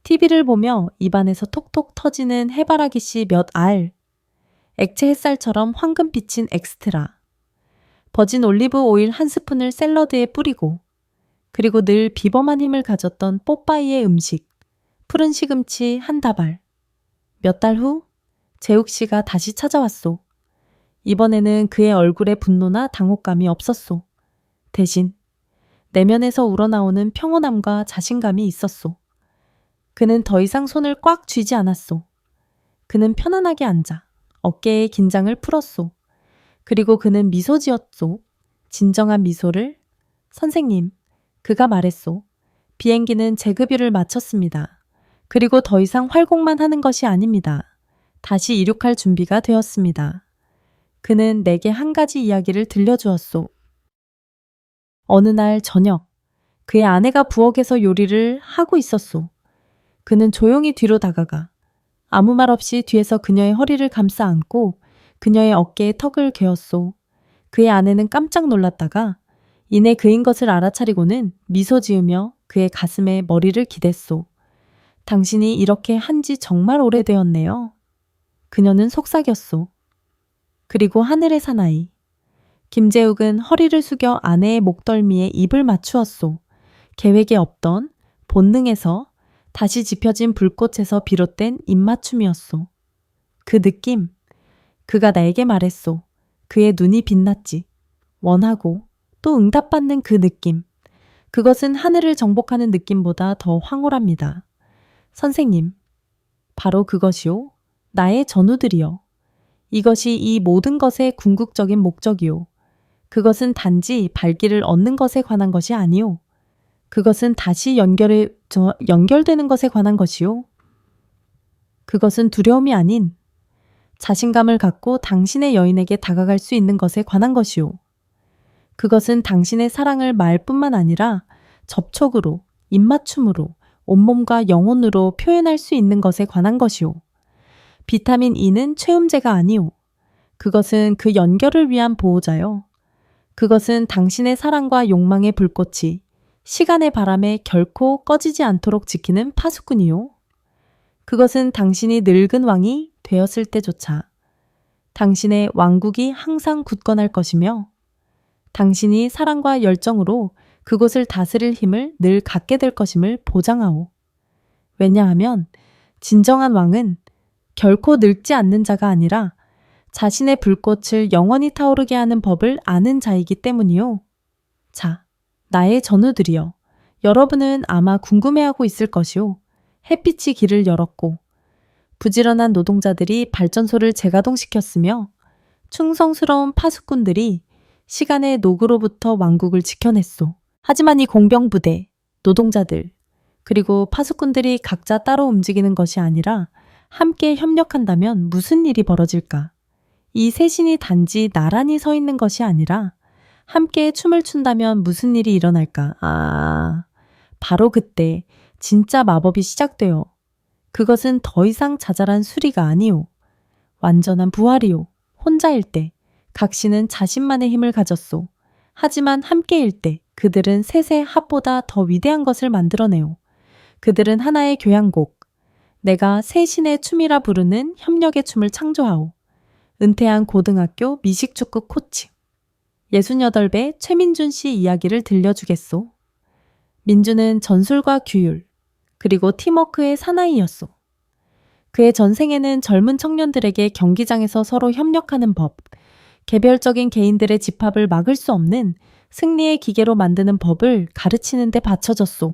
TV를 보며 입안에서 톡톡 터지는 해바라기 씨 몇 알, 액체 햇살처럼 황금빛인 엑스트라, 버진 올리브 오일 한 스푼을 샐러드에 뿌리고, 그리고 늘 비범한 힘을 가졌던 뽀빠이의 음식, 푸른 시금치 한 다발. 몇 달 후 재욱 씨가 다시 찾아왔소. 이번에는 그의 얼굴에 분노나 당혹감이 없었소. 대신 내면에서 우러나오는 평온함과 자신감이 있었소. 그는 더 이상 손을 꽉 쥐지 않았소. 그는 편안하게 앉아 어깨의 긴장을 풀었소. 그리고 그는 미소 지었소. 진정한 미소를. 선생님, 그가 말했소. 비행기는 재급유를 마쳤습니다. 그리고 더 이상 활공만 하는 것이 아닙니다. 다시 이륙할 준비가 되었습니다. 그는 내게 한 가지 이야기를 들려주었소. 어느 날 저녁, 그의 아내가 부엌에서 요리를 하고 있었소. 그는 조용히 뒤로 다가가 아무 말 없이 뒤에서 그녀의 허리를 감싸 안고 그녀의 어깨에 턱을 괴었소. 그의 아내는 깜짝 놀랐다가 이내 그인 것을 알아차리고는 미소 지으며 그의 가슴에 머리를 기댔소. 당신이 이렇게 한지 정말 오래되었네요. 그녀는 속삭였소. 그리고 하늘의 사나이. 김재욱은 허리를 숙여 아내의 목덜미에 입을 맞추었소. 계획에 없던 본능에서 다시 지펴진 불꽃에서 비롯된 입맞춤이었소. 그 느낌, 그가 나에게 말했소. 그의 눈이 빛났지. 원하고 또 응답받는 그 느낌. 그것은 하늘을 정복하는 느낌보다 더 황홀합니다. 선생님, 바로 그것이요. 나의 전우들이요. 이것이 이 모든 것의 궁극적인 목적이요. 그것은 단지 발기를 얻는 것에 관한 것이 아니요. 그것은 다시 연결되는 것에 관한 것이요. 그것은 두려움이 아닌 자신감을 갖고 당신의 여인에게 다가갈 수 있는 것에 관한 것이요. 그것은 당신의 사랑을 말뿐만 아니라 접촉으로, 입맞춤으로, 온몸과 영혼으로 표현할 수 있는 것에 관한 것이요. 비타민 E는 최음제가 아니요. 그것은 그 연결을 위한 보호자요. 그것은 당신의 사랑과 욕망의 불꽃이 시간의 바람에 결코 꺼지지 않도록 지키는 파수꾼이요. 그것은 당신이 늙은 왕이 되었을 때조차 당신의 왕국이 항상 굳건할 것이며 당신이 사랑과 열정으로 그곳을 다스릴 힘을 늘 갖게 될 것임을 보장하오. 왜냐하면 진정한 왕은 결코 늙지 않는 자가 아니라 자신의 불꽃을 영원히 타오르게 하는 법을 아는 자이기 때문이요. 자, 나의 전우들이여. 여러분은 아마 궁금해하고 있을 것이요. 햇빛이 길을 열었고 부지런한 노동자들이 발전소를 재가동시켰으며 충성스러운 파수꾼들이 시간의 노구로부터 왕국을 지켜냈소. 하지만 이 공병부대, 노동자들, 그리고 파수꾼들이 각자 따로 움직이는 것이 아니라 함께 협력한다면 무슨 일이 벌어질까? 이 셋신이 단지 나란히 서 있는 것이 아니라 함께 춤을 춘다면 무슨 일이 일어날까? 바로 그때 진짜 마법이 시작되어 그것은 더 이상 자잘한 수리가 아니오. 완전한 부활이오. 혼자일 때 각신은 자신만의 힘을 가졌소. 하지만 함께일 때 그들은 셋의 합보다 더 위대한 것을 만들어내오. 그들은 하나의 교향곡, 내가 셋신의 춤이라 부르는 협력의 춤을 창조하오. 은퇴한 고등학교 미식축구 코치. 68배 최민준 씨 이야기를 들려주겠소. 민준은 전술과 규율, 그리고 팀워크의 사나이였소. 그의 전생에는 젊은 청년들에게 경기장에서 서로 협력하는 법, 개별적인 개인들의 집합을 막을 수 없는 승리의 기계로 만드는 법을 가르치는 데 바쳐졌소.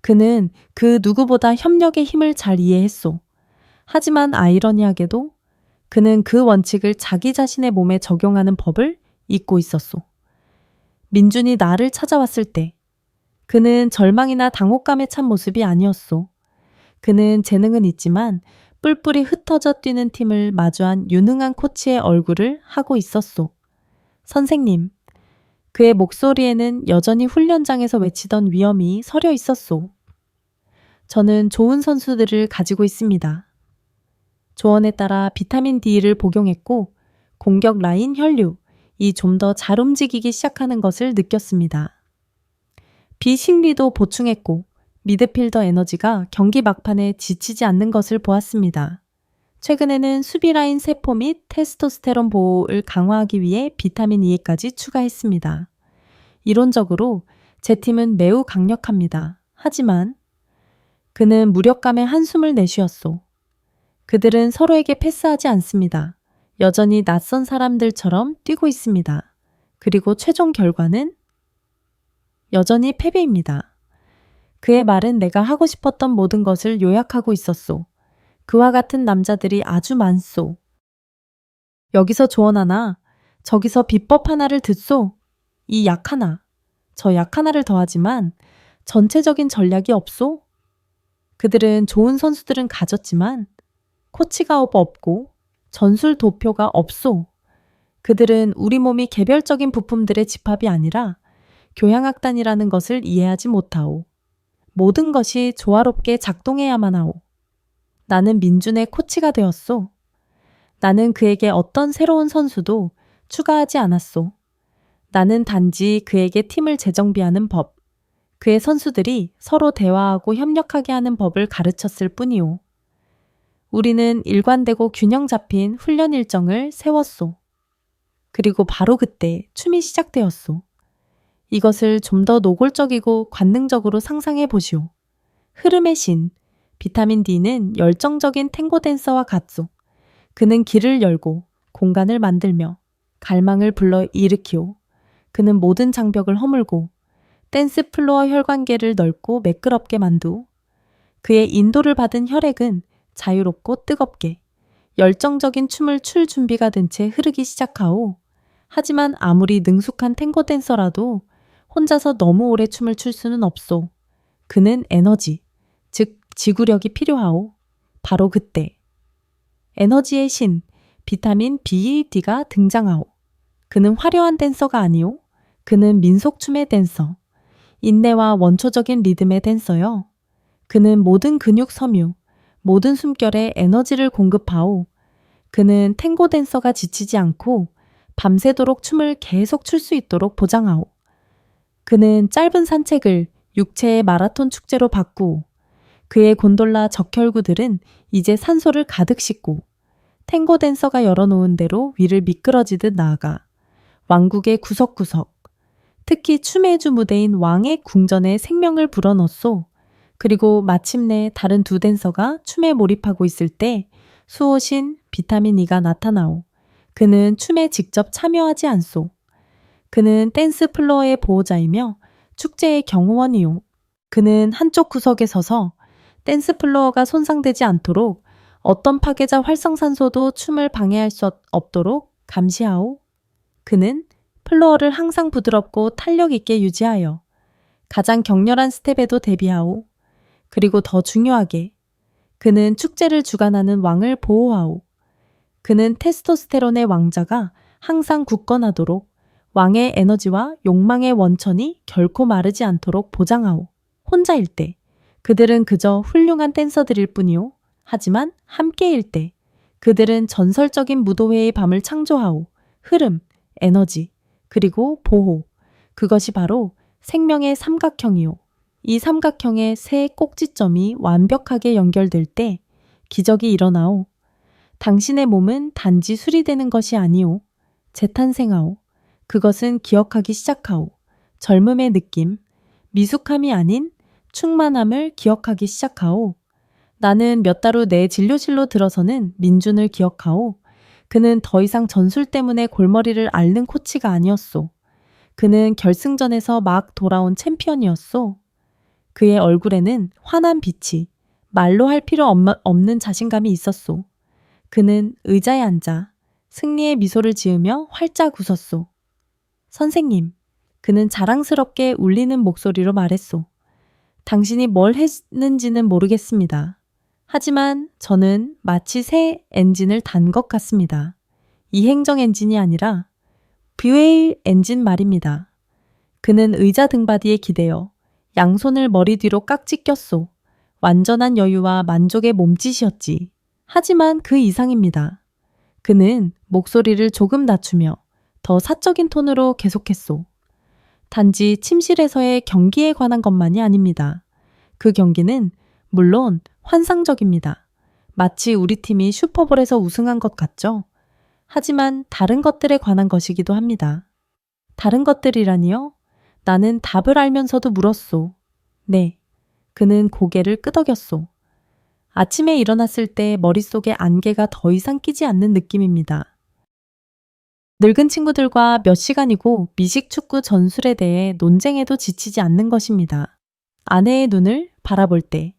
그는 그 누구보다 협력의 힘을 잘 이해했소. 하지만 아이러니하게도 그는 그 원칙을 자기 자신의 몸에 적용하는 법을 잊고 있었소. 민준이 나를 찾아왔을 때 그는 절망이나 당혹감에 찬 모습이 아니었소. 그는 재능은 있지만 뿔뿔이 흩어져 뛰는 팀을 마주한 유능한 코치의 얼굴을 하고 있었소. 선생님, 그의 목소리에는 여전히 훈련장에서 외치던 위엄이 서려 있었소. 저는 좋은 선수들을 가지고 있습니다. 조언에 따라 비타민 D를 복용했고 공격 라인 혈류이 좀 더 잘 움직이기 시작하는 것을 느꼈습니다. 비심리도 보충했고 미드필더 에너지가 경기 막판에 지치지 않는 것을 보았습니다. 최근에는 수비 라인 세포 및 테스토스테론 보호를 강화하기 위해 비타민 E까지 추가했습니다. 이론적으로 제 팀은 매우 강력합니다. 하지만 그는 무력감에 한숨을 내쉬었소. 그들은 서로에게 패스하지 않습니다. 여전히 낯선 사람들처럼 뛰고 있습니다. 그리고 최종 결과는 여전히 패배입니다. 그의 말은 내가 하고 싶었던 모든 것을 요약하고 있었소. 그와 같은 남자들이 아주 많소. 여기서 조언 하나, 저기서 비법 하나를 듣소. 이 약 하나, 저 약 하나를 더하지만 전체적인 전략이 없소. 그들은 좋은 선수들은 가졌지만 코치가 없고 전술 도표가 없소. 그들은 우리 몸이 개별적인 부품들의 집합이 아니라 교향악단이라는 것을 이해하지 못하오. 모든 것이 조화롭게 작동해야만 하오. 나는 민준의 코치가 되었소. 나는 그에게 어떤 새로운 선수도 추가하지 않았소. 나는 단지 그에게 팀을 재정비하는 법, 그의 선수들이 서로 대화하고 협력하게 하는 법을 가르쳤을 뿐이오. 우리는 일관되고 균형 잡힌 훈련 일정을 세웠소. 그리고 바로 그때 춤이 시작되었소. 이것을 좀 더 노골적이고 관능적으로 상상해 보시오. 흐름의 신, 비타민 D는 열정적인 탱고 댄서와 같소. 그는 길을 열고 공간을 만들며 갈망을 불러 일으키오. 그는 모든 장벽을 허물고 댄스 플로어 혈관계를 넓고 매끄럽게 만두오. 그의 인도를 받은 혈액은 자유롭고 뜨겁게 열정적인 춤을 출 준비가 된 채 흐르기 시작하오. 하지만 아무리 능숙한 탱고 댄서라도 혼자서 너무 오래 춤을 출 수는 없소. 그는 에너지, 즉 지구력이 필요하오. 바로 그때 에너지의 신, 비타민 B1D가 등장하오. 그는 화려한 댄서가 아니오. 그는 민속춤의 댄서, 인내와 원초적인 리듬의 댄서요. 그는 모든 근육 섬유, 모든 숨결에 에너지를 공급하오. 그는 탱고 댄서가 지치지 않고 밤새도록 춤을 계속 출 수 있도록 보장하오. 그는 짧은 산책을 육체의 마라톤 축제로 바꾸오. 그의 곤돌라 적혈구들은 이제 산소를 가득 싣고 탱고 댄서가 열어놓은 대로 위를 미끄러지듯 나아가 왕국의 구석구석, 특히 춤의 주 무대인 왕의 궁전에 생명을 불어넣었소. 그리고 마침내 다른 두 댄서가 춤에 몰입하고 있을 때 수호신 비타민 E가 나타나오. 그는 춤에 직접 참여하지 않소. 그는 댄스 플로어의 보호자이며 축제의 경호원이오. 그는 한쪽 구석에 서서 댄스 플로어가 손상되지 않도록 어떤 파괴자 활성산소도 춤을 방해할 수 없도록 감시하오. 그는 플로어를 항상 부드럽고 탄력 있게 유지하여 가장 격렬한 스텝에도 대비하오. 그리고 더 중요하게 그는 축제를 주관하는 왕을 보호하오. 그는 테스토스테론의 왕자가 항상 굳건하도록 왕의 에너지와 욕망의 원천이 결코 마르지 않도록 보장하오. 혼자일 때 그들은 그저 훌륭한 댄서들일 뿐이오. 하지만 함께일 때 그들은 전설적인 무도회의 밤을 창조하오. 흐름, 에너지, 그리고 보호. 그것이 바로 생명의 삼각형이오. 이 삼각형의 세 꼭지점이 완벽하게 연결될 때 기적이 일어나오. 당신의 몸은 단지 수리되는 것이 아니오. 재탄생하오. 그것은 기억하기 시작하오. 젊음의 느낌, 미숙함이 아닌 충만함을 기억하기 시작하오. 나는 몇 달 후 내 진료실로 들어서는 민준을 기억하오. 그는 더 이상 전술 때문에 골머리를 앓는 코치가 아니었소. 그는 결승전에서 막 돌아온 챔피언이었소. 그의 얼굴에는 환한 빛이, 말로 할 필요 없는 자신감이 있었소. 그는 의자에 앉아 승리의 미소를 지으며 활짝 웃었소. 선생님, 그는 자랑스럽게 울리는 목소리로 말했소. 당신이 뭘 했는지는 모르겠습니다. 하지만 저는 마치 새 엔진을 단 것 같습니다. 이 행정 엔진이 아니라 뷰에일 엔진 말입니다. 그는 의자 등받이에 기대어 양손을 머리 뒤로 깍지 꼈소. 완전한 여유와 만족의 몸짓이었지. 하지만 그 이상입니다. 그는 목소리를 조금 낮추며 더 사적인 톤으로 계속했소. 단지 침실에서의 경기에 관한 것만이 아닙니다. 그 경기는 물론 환상적입니다. 마치 우리 팀이 슈퍼볼에서 우승한 것 같죠? 하지만 다른 것들에 관한 것이기도 합니다. 다른 것들이라니요? 나는 답을 알면서도 물었소. 네. 그는 고개를 끄덕였소. 아침에 일어났을 때 머릿속에 안개가 더 이상 끼지 않는 느낌입니다. 늙은 친구들과 몇 시간이고 미식축구 전술에 대해 논쟁에도 지치지 않는 것입니다. 아내의 눈을 바라볼 때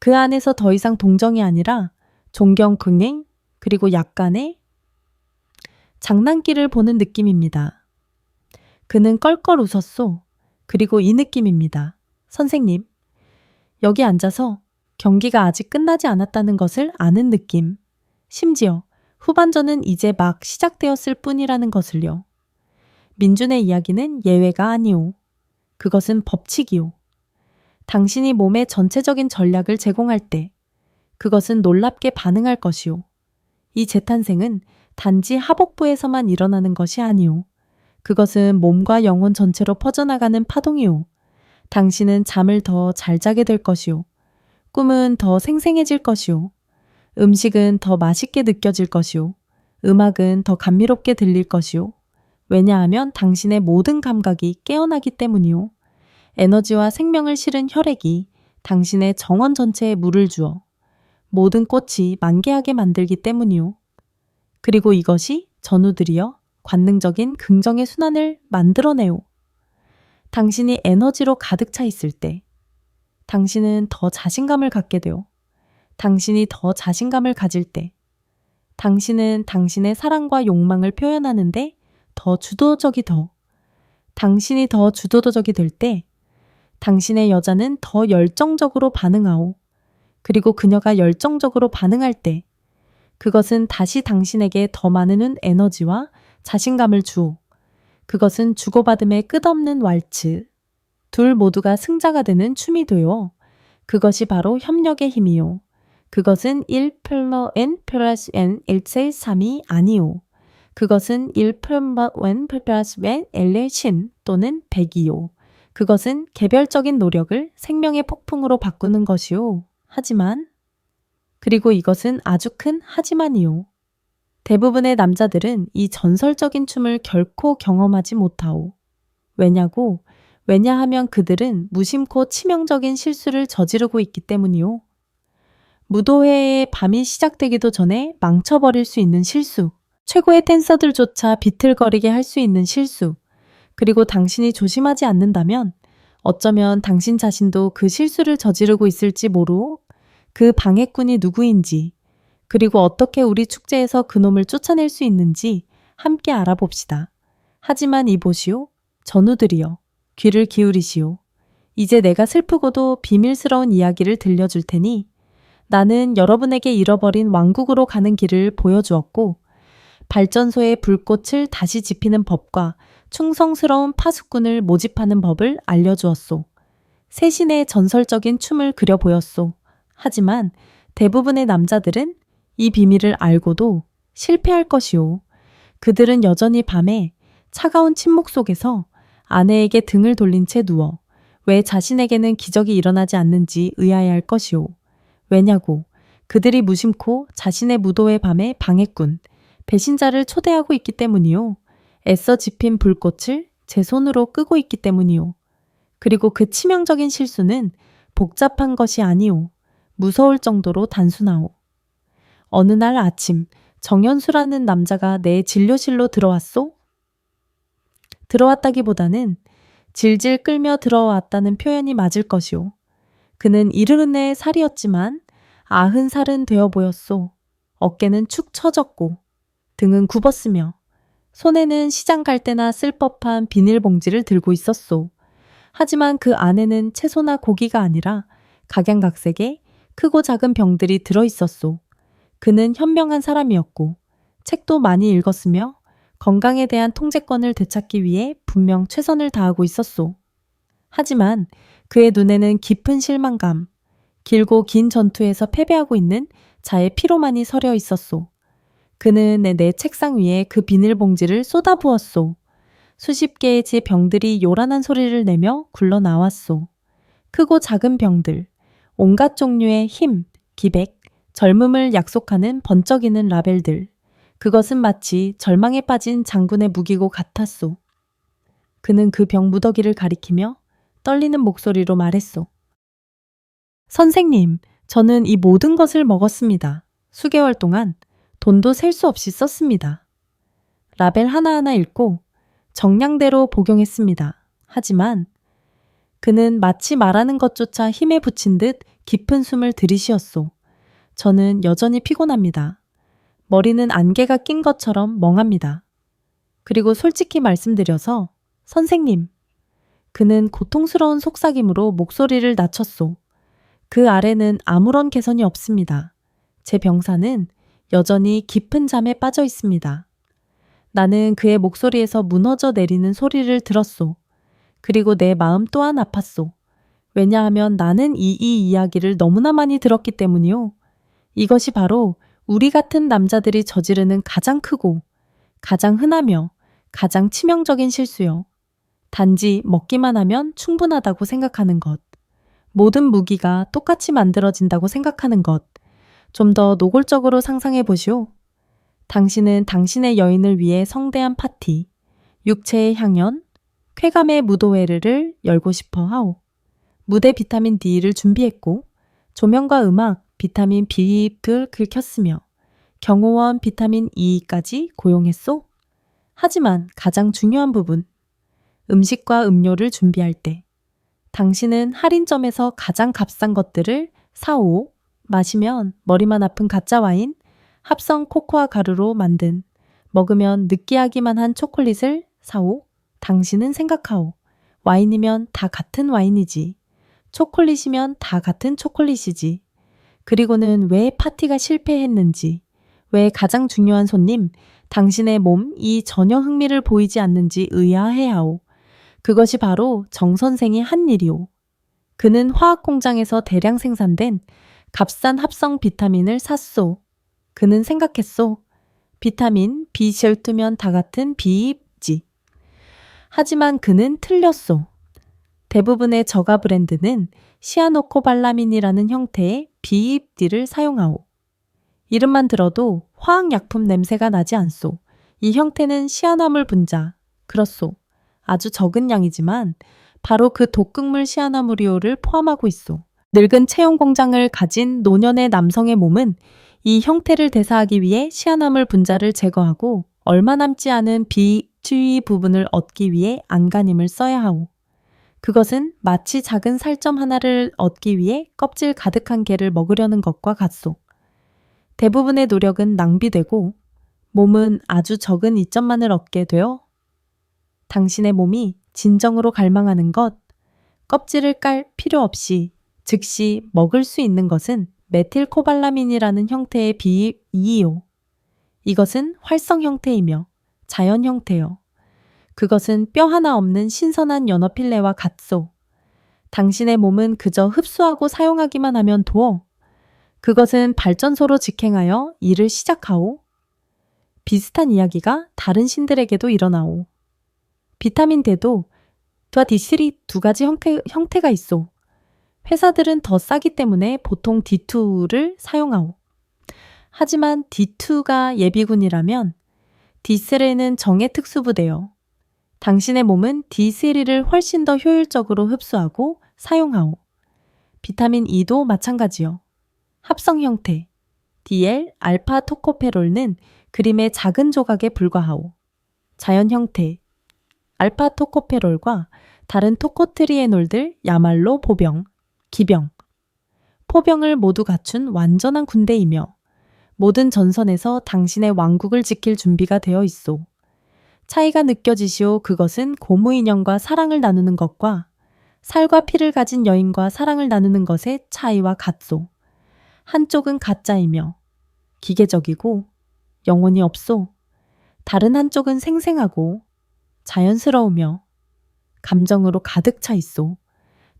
그 안에서 더 이상 동정이 아니라 존경 긍행 그리고 약간의 장난기를 보는 느낌입니다. 그는 껄껄 웃었소. 그리고 이 느낌입니다. 선생님, 여기 앉아서 경기가 아직 끝나지 않았다는 것을 아는 느낌. 심지어 후반전은 이제 막 시작되었을 뿐이라는 것을요. 민준의 이야기는 예외가 아니오. 그것은 법칙이오. 당신이 몸의 전체적인 전략을 제공할 때 그것은 놀랍게 반응할 것이오. 이 재탄생은 단지 하복부에서만 일어나는 것이 아니오. 그것은 몸과 영혼 전체로 퍼져나가는 파동이오. 당신은 잠을 더 잘 자게 될 것이오. 꿈은 더 생생해질 것이오. 음식은 더 맛있게 느껴질 것이오. 음악은 더 감미롭게 들릴 것이오. 왜냐하면 당신의 모든 감각이 깨어나기 때문이오. 에너지와 생명을 실은 혈액이 당신의 정원 전체에 물을 주어 모든 꽃이 만개하게 만들기 때문이오. 그리고 이것이 전우들이여 관능적인 긍정의 순환을 만들어내오. 당신이 에너지로 가득 차 있을 때 당신은 더 자신감을 갖게 되오. 당신이 더 자신감을 가질 때 당신은 당신의 사랑과 욕망을 표현하는데 더 주도적이 더. 당신이 더 주도적이 될 때 당신의 여자는 더 열정적으로 반응하오. 그리고 그녀가 열정적으로 반응할 때 그것은 다시 당신에게 더 많은 에너지와 자신감을 주오. 그것은 주고받음의 끝없는 왈츠. 둘 모두가 승자가 되는 춤이 되어 그것이 바로 협력의 힘이요. 그것은 1+1+1 1+3이 아니오. 그것은 1+1+1 L의 신 또는 100이요. 그것은 개별적인 노력을 생명의 폭풍으로 바꾸는 것이요. 하지만 그리고 이것은 아주 큰 하지만이요. 대부분의 남자들은 이 전설적인 춤을 결코 경험하지 못하오. 왜냐하면 그들은 무심코 치명적인 실수를 저지르고 있기 때문이오. 무도회의 밤이 시작되기도 전에 망쳐버릴 수 있는 실수, 최고의 댄서들조차 비틀거리게 할 수 있는 실수, 그리고 당신이 조심하지 않는다면 어쩌면 당신 자신도 그 실수를 저지르고 있을지 모르오. 그 방해꾼이 누구인지, 그리고 어떻게 우리 축제에서 그놈을 쫓아낼 수 있는지 함께 알아봅시다. 하지만 이보시오. 전우들이여, 귀를 기울이시오. 이제 내가 슬프고도 비밀스러운 이야기를 들려줄 테니 나는 여러분에게 잃어버린 왕국으로 가는 길을 보여주었고 발전소의 불꽃을 다시 지피는 법과 충성스러운 파수꾼을 모집하는 법을 알려주었소. 세신의 전설적인 춤을 그려보였소. 하지만 대부분의 남자들은 이 비밀을 알고도 실패할 것이오. 그들은 여전히 밤에 차가운 침묵 속에서 아내에게 등을 돌린 채 누워 왜 자신에게는 기적이 일어나지 않는지 의아해할 것이오. 왜냐고 그들이 무심코 자신의 무도의 밤에 방해꾼, 배신자를 초대하고 있기 때문이오. 애써 지핀 불꽃을 제 손으로 끄고 있기 때문이오. 그리고 그 치명적인 실수는 복잡한 것이 아니오. 무서울 정도로 단순하오. 어느 날 아침 정현수라는 남자가 내 진료실로 들어왔소? 들어왔다기보다는 질질 끌며 들어왔다는 표현이 맞을 것이오. 그는 70의 살이었지만 90살은 되어 보였소. 어깨는 축 처졌고 등은 굽었으며 손에는 시장 갈 때나 쓸 법한 비닐봉지를 들고 있었소. 하지만 그 안에는 채소나 고기가 아니라 각양각색의 크고 작은 병들이 들어있었소. 그는 현명한 사람이었고 책도 많이 읽었으며 건강에 대한 통제권을 되찾기 위해 분명 최선을 다하고 있었소. 하지만 그의 눈에는 깊은 실망감, 길고 긴 전투에서 패배하고 있는 자의 피로만이 서려 있었소. 그는 내 책상 위에 그 비닐봉지를 쏟아부었소. 수십 개의 제 병들이 요란한 소리를 내며 굴러 나왔소. 크고 작은 병들, 온갖 종류의 힘, 기백, 젊음을 약속하는 번쩍이는 라벨들. 그것은 마치 절망에 빠진 장군의 무기고 같았소. 그는 그 병 무더기를 가리키며 떨리는 목소리로 말했소. 선생님, 저는 이 모든 것을 먹었습니다. 수개월 동안 돈도 셀 수 없이 썼습니다. 라벨 하나하나 읽고 정량대로 복용했습니다. 하지만 그는 마치 말하는 것조차 힘에 부친 듯 깊은 숨을 들이쉬었소. 저는 여전히 피곤합니다. 머리는 안개가 낀 것처럼 멍합니다. 그리고 솔직히 말씀드려서 선생님, 그는 고통스러운 속삭임으로 목소리를 낮췄소. 그 아래는 아무런 개선이 없습니다. 제 병사는 여전히 깊은 잠에 빠져 있습니다. 나는 그의 목소리에서 무너져 내리는 소리를 들었소. 그리고 내 마음 또한 아팠소. 왜냐하면 나는 이 이야기를 너무나 많이 들었기 때문이요. 이것이 바로 우리 같은 남자들이 저지르는 가장 크고 가장 흔하며 가장 치명적인 실수요. 단지 먹기만 하면 충분하다고 생각하는 것. 모든 무기가 똑같이 만들어진다고 생각하는 것. 좀 더 노골적으로 상상해 보시오. 당신은 당신의 여인을 위해 성대한 파티, 육체의 향연, 쾌감의 무도회를 열고 싶어 하오. 무대 비타민 D를 준비했고, 조명과 음악, 비타민 B를 긁혔으며, 경호원 비타민 E까지 고용했소. 하지만 가장 중요한 부분, 음식과 음료를 준비할 때, 당신은 할인점에서 가장 값싼 것들을 사오. 마시면 머리만 아픈 가짜 와인, 합성 코코아 가루로 만든 먹으면 느끼하기만 한 초콜릿을 사오. 당신은 생각하오. 와인이면 다 같은 와인이지. 초콜릿이면 다 같은 초콜릿이지. 그리고는 왜 파티가 실패했는지, 왜 가장 중요한 손님, 당신의 몸이 전혀 흥미를 보이지 않는지 의아해하오. 그것이 바로 정 선생이 한 일이오. 그는 화학 공장에서 대량 생산된 값싼 합성 비타민을 샀소. 그는 생각했소. 비타민 B12면 다 같은 B지. 하지만 그는 틀렸소. 대부분의 저가 브랜드는 시아노코발라민이라는 형태의 BED를 사용하오. 이름만 들어도 화학약품 냄새가 나지 않소. 이 형태는 시아나물 분자, 그렇소. 아주 적은 양이지만 바로 그 독극물 시아나무리오를 포함하고 있소. 늙은 채용 공장을 가진 노년의 남성의 몸은 이 형태를 대사하기 위해 시아나물 분자를 제거하고 얼마 남지 않은 비주위 부분을 얻기 위해 안간힘을 써야 하오. 그것은 마치 작은 살점 하나를 얻기 위해 껍질 가득한 게를 먹으려는 것과 같소. 대부분의 노력은 낭비되고 몸은 아주 적은 이점만을 얻게 되어 당신의 몸이 진정으로 갈망하는 것, 껍질을 깔 필요 없이 즉시 먹을 수 있는 것은 메틸코발라민이라는 형태의 비이오. 이것은 활성 형태이며 자연 형태요. 그것은 뼈 하나 없는 신선한 연어 필레와 같소. 당신의 몸은 그저 흡수하고 사용하기만 하면 도어. 그것은 발전소로 직행하여 일을 시작하오. 비슷한 이야기가 다른 신들에게도 일어나오. 비타민 D도 D와 D3 두 가지 형태가 있어. 회사들은 더 싸기 때문에 보통 D2를 사용하오. 하지만 D2가 예비군이라면 D3는 정예 특수부대요. 당신의 몸은 D3를 훨씬 더 효율적으로 흡수하고 사용하오. 비타민 E도 마찬가지요. 합성 형태 DL 알파 토코페롤은 그림의 작은 조각에 불과하오. 자연 형태 알파 토코페롤과 다른 토코트리에놀들 야말로 보병, 기병, 포병을 모두 갖춘 완전한 군대이며 모든 전선에서 당신의 왕국을 지킬 준비가 되어 있소. 차이가 느껴지시오. 그것은 고무인형과 사랑을 나누는 것과 살과 피를 가진 여인과 사랑을 나누는 것의 차이와 같소. 한쪽은 가짜이며 기계적이고 영혼이 없소. 다른 한쪽은 생생하고 자연스러우며 감정으로 가득 차 있소.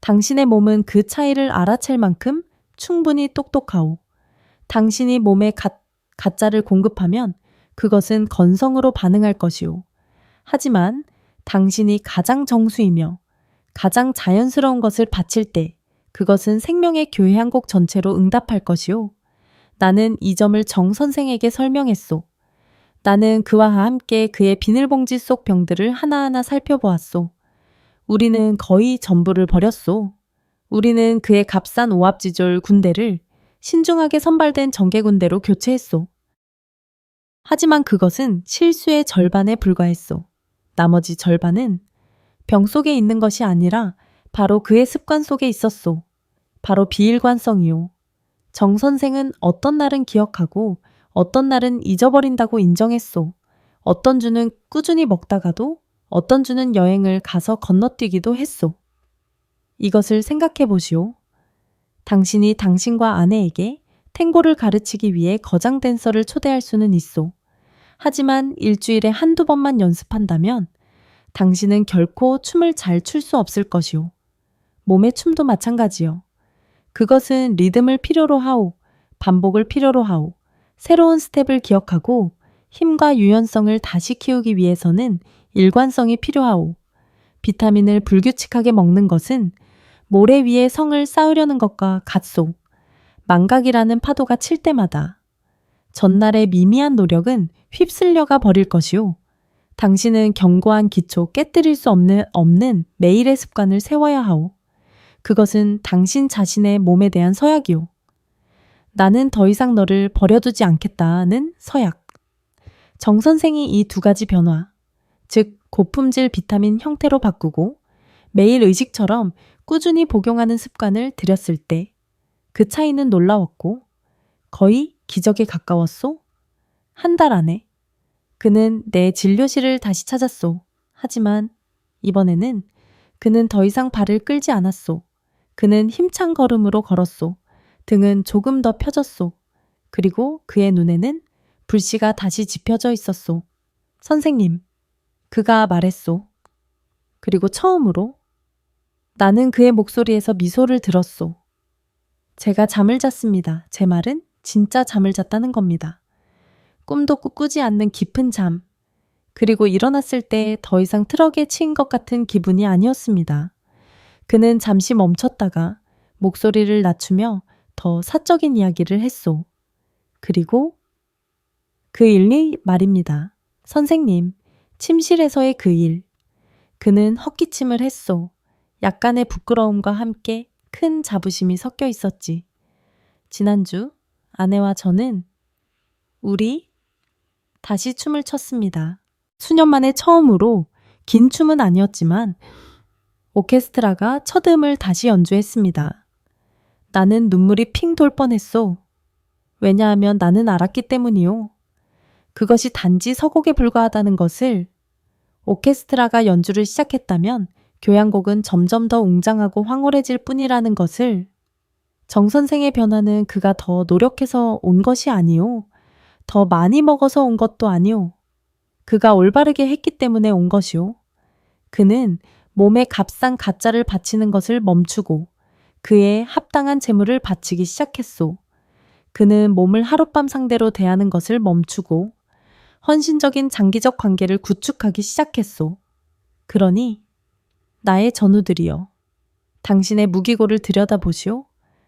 당신의 몸은 그 차이를 알아챌 만큼 충분히 똑똑하오. 당신이 몸에 가짜를 공급하면 그것은 건성으로 반응할 것이오. 하지만 당신이 가장 정수이며 가장 자연스러운 것을 바칠 때 그것은 생명의 교회 한 곡 전체로 응답할 것이오. 나는 이 점을 정 선생에게 설명했소. 나는 그와 함께 그의 비닐봉지 속 병들을 하나하나 살펴보았소. 우리는 거의 전부를 버렸소. 우리는 그의 값싼 오합지졸 군대를 신중하게 선발된 정계군대로 교체했소. 하지만 그것은 실수의 절반에 불과했소. 나머지 절반은 병 속에 있는 것이 아니라 바로 그의 습관 속에 있었소. 바로 비일관성이요. 정 선생은 어떤 날은 기억하고 어떤 날은 잊어버린다고 인정했소. 어떤 주는 꾸준히 먹다가도 어떤 주는 여행을 가서 건너뛰기도 했소. 이것을 생각해 보시오. 당신이 당신과 아내에게 탱고를 가르치기 위해 거장 댄서를 초대할 수는 있소. 하지만 일주일에 한두 번만 연습한다면 당신은 결코 춤을 잘 출 수 없을 것이오. 몸의 춤도 마찬가지요. 그것은 리듬을 필요로 하오. 반복을 필요로 하오. 새로운 스텝을 기억하고 힘과 유연성을 다시 키우기 위해서는 일관성이 필요하오. 비타민을 불규칙하게 먹는 것은 모래 위에 성을 쌓으려는 것과 같소. 망각이라는 파도가 칠 때마다 전날의 미미한 노력은 휩쓸려가 버릴 것이오. 당신은 견고한 기초 깨뜨릴 수 없는 매일의 습관을 세워야 하오. 그것은 당신 자신의 몸에 대한 서약이오. 나는 더 이상 너를 버려두지 않겠다는 서약. 정 선생이 이 두 가지 변화, 즉 고품질 비타민 형태로 바꾸고 매일 의식처럼 꾸준히 복용하는 습관을 들였을 때 그 차이는 놀라웠고 거의 기적에 가까웠소. 한 달 안에 그는 내 진료실을 다시 찾았소. 하지만 이번에는 그는 더 이상 발을 끌지 않았소. 그는 힘찬 걸음으로 걸었소. 등은 조금 더 펴졌소. 그리고 그의 눈에는 불씨가 다시 지펴져 있었소. 선생님, 그가 말했소. 그리고 처음으로 나는 그의 목소리에서 미소를 들었소. 제가 잠을 잤습니다. 제 말은 진짜 잠을 잤다는 겁니다. 꿈도 꾸지 않는 깊은 잠. 그리고 일어났을 때 더 이상 트럭에 치인 것 같은 기분이 아니었습니다. 그는 잠시 멈췄다가 목소리를 낮추며 더 사적인 이야기를 했소. 그리고 그 일이 말입니다. 선생님, 침실에서의 그 일. 그는 헛기침을 했소. 약간의 부끄러움과 함께 큰 자부심이 섞여 있었지. 지난주 아내와 저는 우리 다시 춤을 췄습니다. 수년 만에 처음으로 긴 춤은 아니었지만 오케스트라가 첫 음을 다시 연주했습니다. 나는 눈물이 핑 돌 뻔했소. 왜냐하면 나는 알았기 때문이요. 그것이 단지 서곡에 불과하다는 것을. 오케스트라가 연주를 시작했다면 교향곡은 점점 더 웅장하고 황홀해질 뿐이라는 것을. 정 선생의 변화는 그가 더 노력해서 온 것이 아니오. 더 많이 먹어서 온 것도 아니오. 그가 올바르게 했기 때문에 온 것이오. 그는 몸에 값싼 가짜를 바치는 것을 멈추고 그의 합당한 재물을 바치기 시작했소. 그는 몸을 하룻밤 상대로 대하는 것을 멈추고 헌신적인 장기적 관계를 구축하기 시작했소. 그러니 나의 전우들이여, 당신의 무기고를 들여다보시오.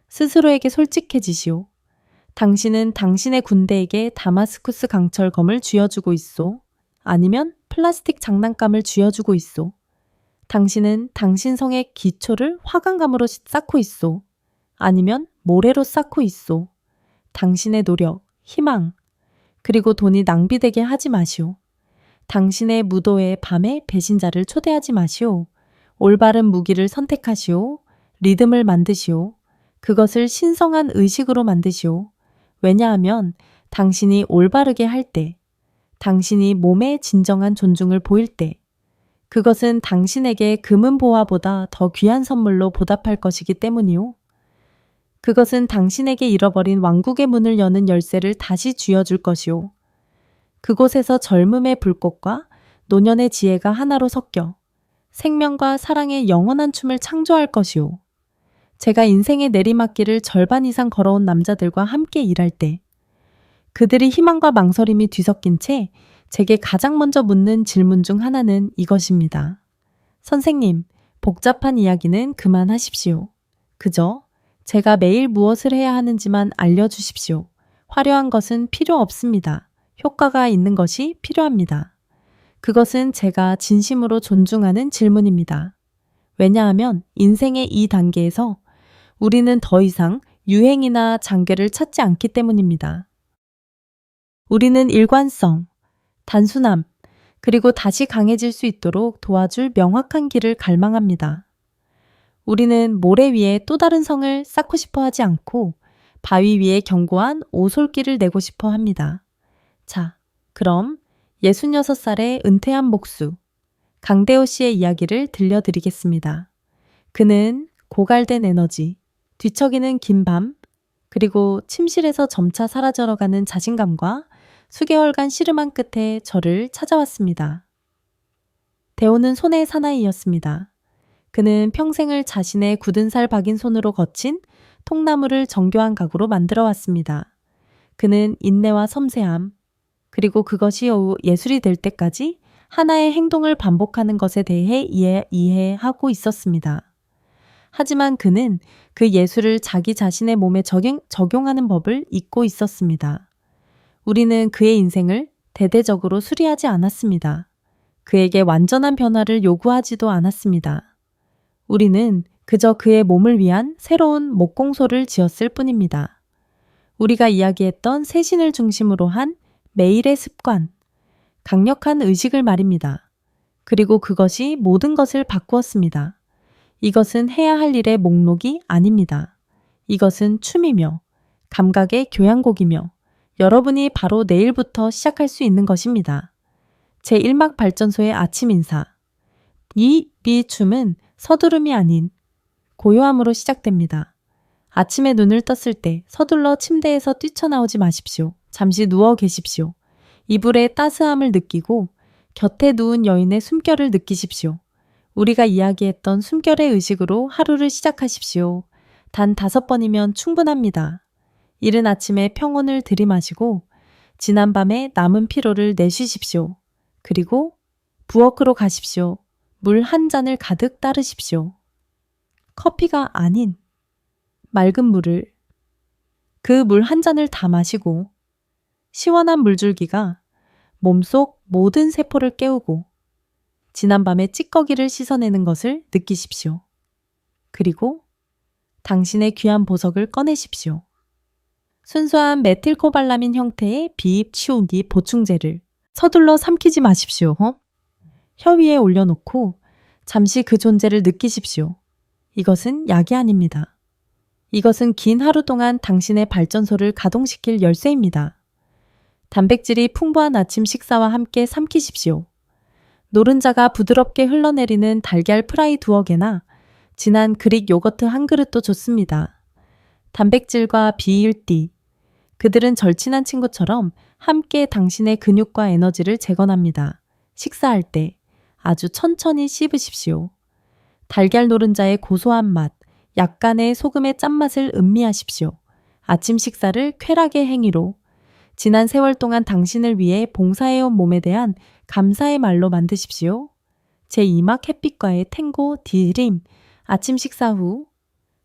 스스로에게 솔직해지시오. 당신은 당신의 군대에게 다마스쿠스 강철검을 쥐어주고 있소. 아니면 플라스틱 장난감을 쥐어주고 있소. 당신은 당신 성의 기초를 화강감으로 쌓고 있소. 아니면 모래로 쌓고 있소. 당신의 노력, 희망, 그리고 돈이 낭비되게 하지 마시오. 당신의 무도의 밤에 배신자를 초대하지 마시오. 올바른 무기를 선택하시오. 리듬을 만드시오. 그것을 신성한 의식으로 만드시오. 왜냐하면 당신이 올바르게 할 때, 당신이 몸의 진정한 존중을 보일 때, 그것은 당신에게 금은 보화보다 더 귀한 선물로 보답할 것이기 때문이오. 그것은 당신에게 잃어버린 왕국의 문을 여는 열쇠를 다시 쥐어줄 것이오. 그곳에서 젊음의 불꽃과 노년의 지혜가 하나로 섞여 생명과 사랑의 영원한 춤을 창조할 것이오. 제가 인생의 내리막길을 절반 이상 걸어온 남자들과 함께 일할 때 그들이 희망과 망설임이 뒤섞인 채 제게 가장 먼저 묻는 질문 중 하나는 이것입니다. 선생님, 복잡한 이야기는 그만하십시오. 그저 제가 매일 무엇을 해야 하는지만 알려주십시오. 화려한 것은 필요 없습니다. 효과가 있는 것이 필요합니다. 그것은 제가 진심으로 존중하는 질문입니다. 왜냐하면 인생의 이 단계에서 우리는 더 이상 유행이나 장괴를 찾지 않기 때문입니다. 우리는 일관성, 단순함, 그리고 다시 강해질 수 있도록 도와줄 명확한 길을 갈망합니다. 우리는 모래 위에 또 다른 성을 쌓고 싶어 하지 않고 바위 위에 견고한 오솔길을 내고 싶어 합니다. 자, 그럼 66살의 은퇴한 목수 강대호 씨의 이야기를 들려드리겠습니다. 그는 고갈된 에너지, 뒤척이는 긴 밤, 그리고 침실에서 점차 사라져가는 자신감과 수개월간 씨름한 끝에 저를 찾아왔습니다. 대호는 손의 사나이였습니다. 그는 평생을 자신의 굳은 살 박인 손으로 거친 통나무를 정교한 가구로 만들어 왔습니다. 그는 인내와 섬세함, 그리고 그것이 예술이 될 때까지 하나의 행동을 반복하는 것에 대해 이해하고 있었습니다. 하지만 그는 그 예술을 자기 자신의 몸에 적용하는 법을 잊고 있었습니다. 우리는 그의 인생을 대대적으로 수리하지 않았습니다. 그에게 완전한 변화를 요구하지도 않았습니다. 우리는 그저 그의 몸을 위한 새로운 목공소를 지었을 뿐입니다. 우리가 이야기했던 새 신을 중심으로 한 매일의 습관, 강력한 의식을 말입니다. 그리고 그것이 모든 것을 바꾸었습니다. 이것은 해야 할 일의 목록이 아닙니다. 이것은 춤이며 감각의 교향곡이며 여러분이 바로 내일부터 시작할 수 있는 것입니다. 제1막 발전소의 아침 인사. 이 춤은 서두름이 아닌 고요함으로 시작됩니다. 아침에 눈을 떴을 때 서둘러 침대에서 뛰쳐나오지 마십시오. 잠시 누워 계십시오. 이불의 따스함을 느끼고 곁에 누운 여인의 숨결을 느끼십시오. 우리가 이야기했던 숨결의 의식으로 하루를 시작하십시오. 단 5번이면 충분합니다. 이른 아침에 평온을 들이마시고 지난밤에 남은 피로를 내쉬십시오. 그리고 부엌으로 가십시오. 물 한 잔을 가득 따르십시오. 커피가 아닌 맑은 물을 그 물 한 잔을 다 마시고 시원한 물줄기가 몸속 모든 세포를 깨우고 지난밤의 찌꺼기를 씻어내는 것을 느끼십시오. 그리고 당신의 귀한 보석을 꺼내십시오. 순수한 메틸코발라민 형태의 비입 치우기 보충제를 서둘러 삼키지 마십시오. 혀 위에 올려놓고 잠시 그 존재를 느끼십시오. 이것은 약이 아닙니다. 이것은 긴 하루 동안 당신의 발전소를 가동시킬 열쇠입니다. 단백질이 풍부한 아침 식사와 함께 삼키십시오. 노른자가 부드럽게 흘러내리는 달걀 프라이 2개나 진한 그릭 요거트 한 그릇도 좋습니다. 단백질과 비일띠, 그들은 절친한 친구처럼 함께 당신의 근육과 에너지를 재건합니다. 식사할 때 아주 천천히 씹으십시오. 달걀 노른자의 고소한 맛, 약간의 소금의 짠맛을 음미하십시오. 아침 식사를 쾌락의 행위로 지난 세월 동안 당신을 위해 봉사해온 몸에 대한 감사의 말로 만드십시오. 제2막 햇빛과의 탱고 디림. 아침 식사 후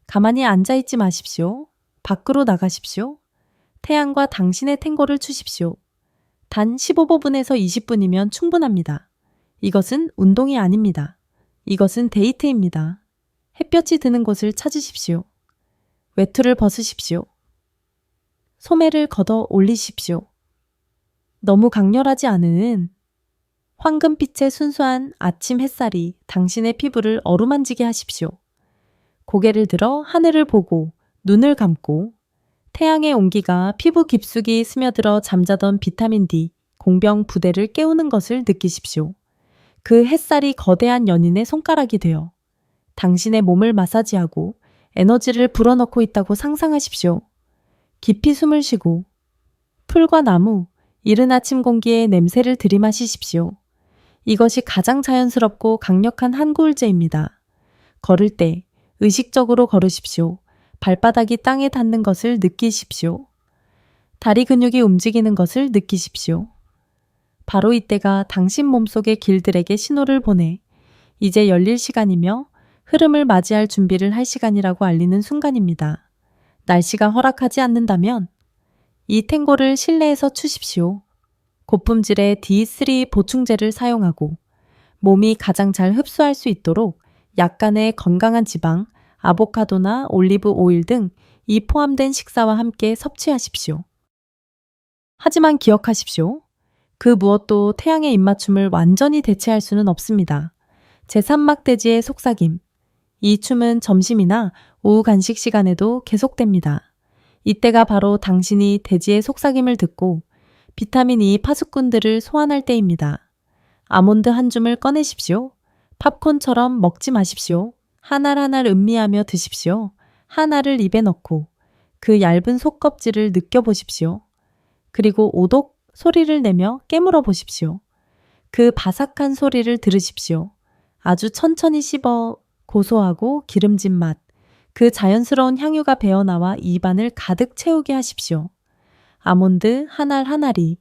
가만히 앉아있지 마십시오. 밖으로 나가십시오. 태양과 당신의 탱고를 추십시오. 단 15분에서 20분이면 충분합니다. 이것은 운동이 아닙니다. 이것은 데이트입니다. 햇볕이 드는 곳을 찾으십시오. 외투를 벗으십시오. 소매를 걷어 올리십시오. 너무 강렬하지 않은 황금빛의 순수한 아침 햇살이 당신의 피부를 어루만지게 하십시오. 고개를 들어 하늘을 보고 눈을 감고 태양의 온기가 피부 깊숙이 스며들어 잠자던 비타민 D 공병 부대를 깨우는 것을 느끼십시오. 그 햇살이 거대한 연인의 손가락이 되어 당신의 몸을 마사지하고 에너지를 불어넣고 있다고 상상하십시오. 깊이 숨을 쉬고 풀과 나무, 이른 아침 공기의 냄새를 들이마시십시오. 이것이 가장 자연스럽고 강력한 한구울제입니다. 걸을 때 의식적으로 걸으십시오. 발바닥이 땅에 닿는 것을 느끼십시오. 다리 근육이 움직이는 것을 느끼십시오. 바로 이때가 당신 몸속의 길들에게 신호를 보내 이제 열릴 시간이며 흐름을 맞이할 준비를 할 시간이라고 알리는 순간입니다. 날씨가 허락하지 않는다면 이 탱고를 실내에서 추십시오. 고품질의 D3 보충제를 사용하고 몸이 가장 잘 흡수할 수 있도록 약간의 건강한 지방, 아보카도나 올리브 오일 등 이 포함된 식사와 함께 섭취하십시오. 하지만 기억하십시오. 그 무엇도 태양의 입맞춤을 완전히 대체할 수는 없습니다. 제3막 대지의 속삭임. 이 춤은 점심이나 오후 간식 시간에도 계속됩니다. 이때가 바로 당신이 대지의 속삭임을 듣고 비타민 E 파수꾼들을 소환할 때입니다. 아몬드 한 줌을 꺼내십시오. 팝콘처럼 먹지 마십시오. 한 알 한 알 음미하며 드십시오. 한 알을 입에 넣고 그 얇은 속껍질을 느껴보십시오. 그리고 오독 소리를 내며 깨물어 보십시오. 그 바삭한 소리를 들으십시오. 아주 천천히 씹어 고소하고 기름진 맛, 그 자연스러운 향유가 배어나와 입안을 가득 채우게 하십시오. 아몬드 한 알 한 알이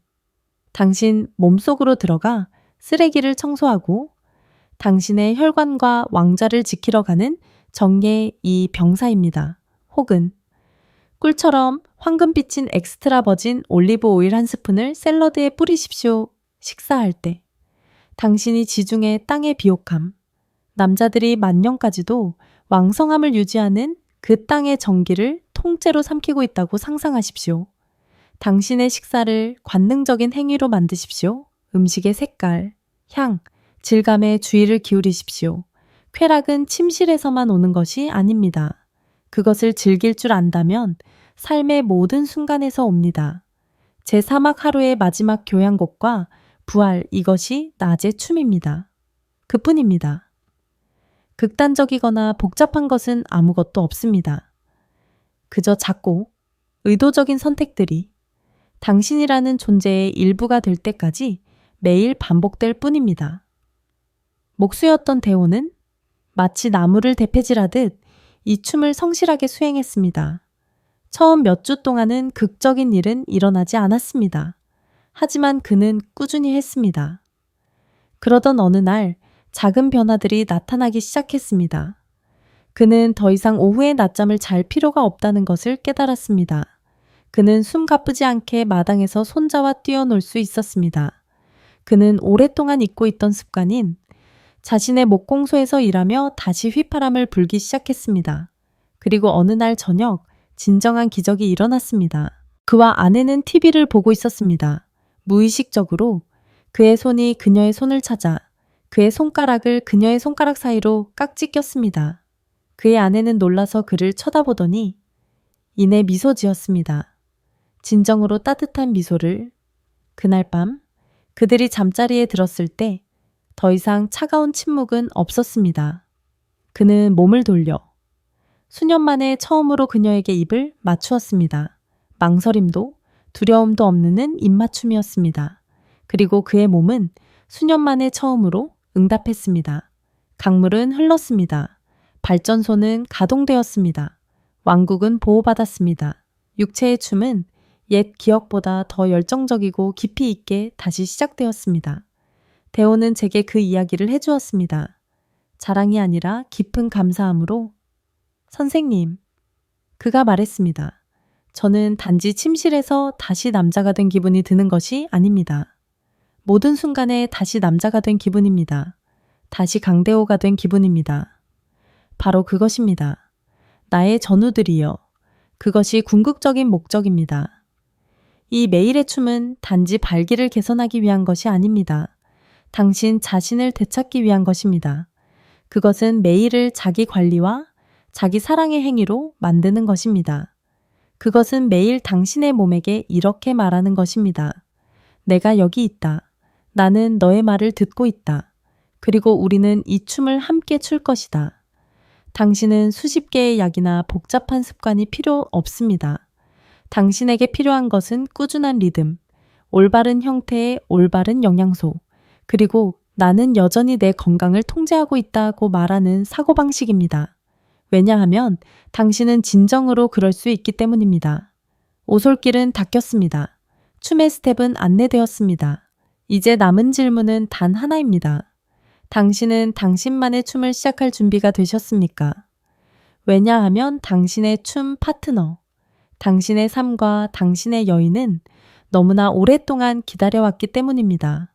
당신 몸속으로 들어가 쓰레기를 청소하고 당신의 혈관과 왕좌를 지키러 가는 정예의 이 병사입니다. 혹은 꿀처럼 황금빛인 엑스트라 버진 올리브 오일 한 스푼을 샐러드에 뿌리십시오. 식사할 때. 당신이 지중해 땅의 비옥함, 남자들이 만년까지도 왕성함을 유지하는 그 땅의 정기를 통째로 삼키고 있다고 상상하십시오. 당신의 식사를 관능적인 행위로 만드십시오. 음식의 색깔, 향, 질감에 주의를 기울이십시오. 쾌락은 침실에서만 오는 것이 아닙니다. 그것을 즐길 줄 안다면 삶의 모든 순간에서 옵니다. 제 사막 하루의 마지막 교향곡과 부활, 이것이 낮의 춤입니다. 그뿐입니다. 극단적이거나 복잡한 것은 아무것도 없습니다. 그저 작고 의도적인 선택들이 당신이라는 존재의 일부가 될 때까지 매일 반복될 뿐입니다. 목수였던 대호는 마치 나무를 대패질하듯 이 춤을 성실하게 수행했습니다. 처음 몇 주 동안은 극적인 일은 일어나지 않았습니다. 하지만 그는 꾸준히 했습니다. 그러던 어느 날 작은 변화들이 나타나기 시작했습니다. 그는 더 이상 오후에 낮잠을 잘 필요가 없다는 것을 깨달았습니다. 그는 숨 가쁘지 않게 마당에서 손자와 뛰어놀 수 있었습니다. 그는 오랫동안 잊고 있던 습관인 자신의 목공소에서 일하며 다시 휘파람을 불기 시작했습니다. 그리고 어느 날 저녁 진정한 기적이 일어났습니다. 그와 아내는 TV를 보고 있었습니다. 무의식적으로 그의 손이 그녀의 손을 찾아 그의 손가락을 그녀의 손가락 사이로 깍지 꼈습니다. 그의 아내는 놀라서 그를 쳐다보더니 이내 미소 지었습니다. 진정으로 따뜻한 미소를. 그날 밤 그들이 잠자리에 들었을 때 더 이상 차가운 침묵은 없었습니다. 그는 몸을 돌려 수년 만에 처음으로 그녀에게 입을 맞추었습니다. 망설임도 두려움도 없는 입맞춤이었습니다. 그리고 그의 몸은 수년 만에 처음으로 응답했습니다. 강물은 흘렀습니다. 발전소는 가동되었습니다. 왕국은 보호받았습니다. 육체의 춤은 옛 기억보다 더 열정적이고 깊이 있게 다시 시작되었습니다. 대호는 제게 그 이야기를 해주었습니다. 자랑이 아니라 깊은 감사함으로 선생님, 그가 말했습니다. 저는 단지 침실에서 다시 남자가 된 기분이 드는 것이 아닙니다. 모든 순간에 다시 남자가 된 기분입니다. 다시 강대호가 된 기분입니다. 바로 그것입니다. 나의 전우들이여. 그것이 궁극적인 목적입니다. 이 매일의 춤은 단지 발기를 개선하기 위한 것이 아닙니다. 당신 자신을 되찾기 위한 것입니다. 그것은 매일을 자기 관리와 자기 사랑의 행위로 만드는 것입니다. 그것은 매일 당신의 몸에게 이렇게 말하는 것입니다. 내가 여기 있다. 나는 너의 말을 듣고 있다. 그리고 우리는 이 춤을 함께 출 것이다. 당신은 수십 개의 약이나 복잡한 습관이 필요 없습니다. 당신에게 필요한 것은 꾸준한 리듬, 올바른 형태의 올바른 영양소, 그리고 나는 여전히 내 건강을 통제하고 있다고 말하는 사고방식입니다. 왜냐하면 당신은 진정으로 그럴 수 있기 때문입니다. 오솔길은 닦였습니다. 춤의 스텝은 안내되었습니다. 이제 남은 질문은 단 하나입니다. 당신은 당신만의 춤을 시작할 준비가 되셨습니까? 왜냐하면 당신의 춤 파트너, 당신의 삶과 당신의 여인은 너무나 오랫동안 기다려왔기 때문입니다.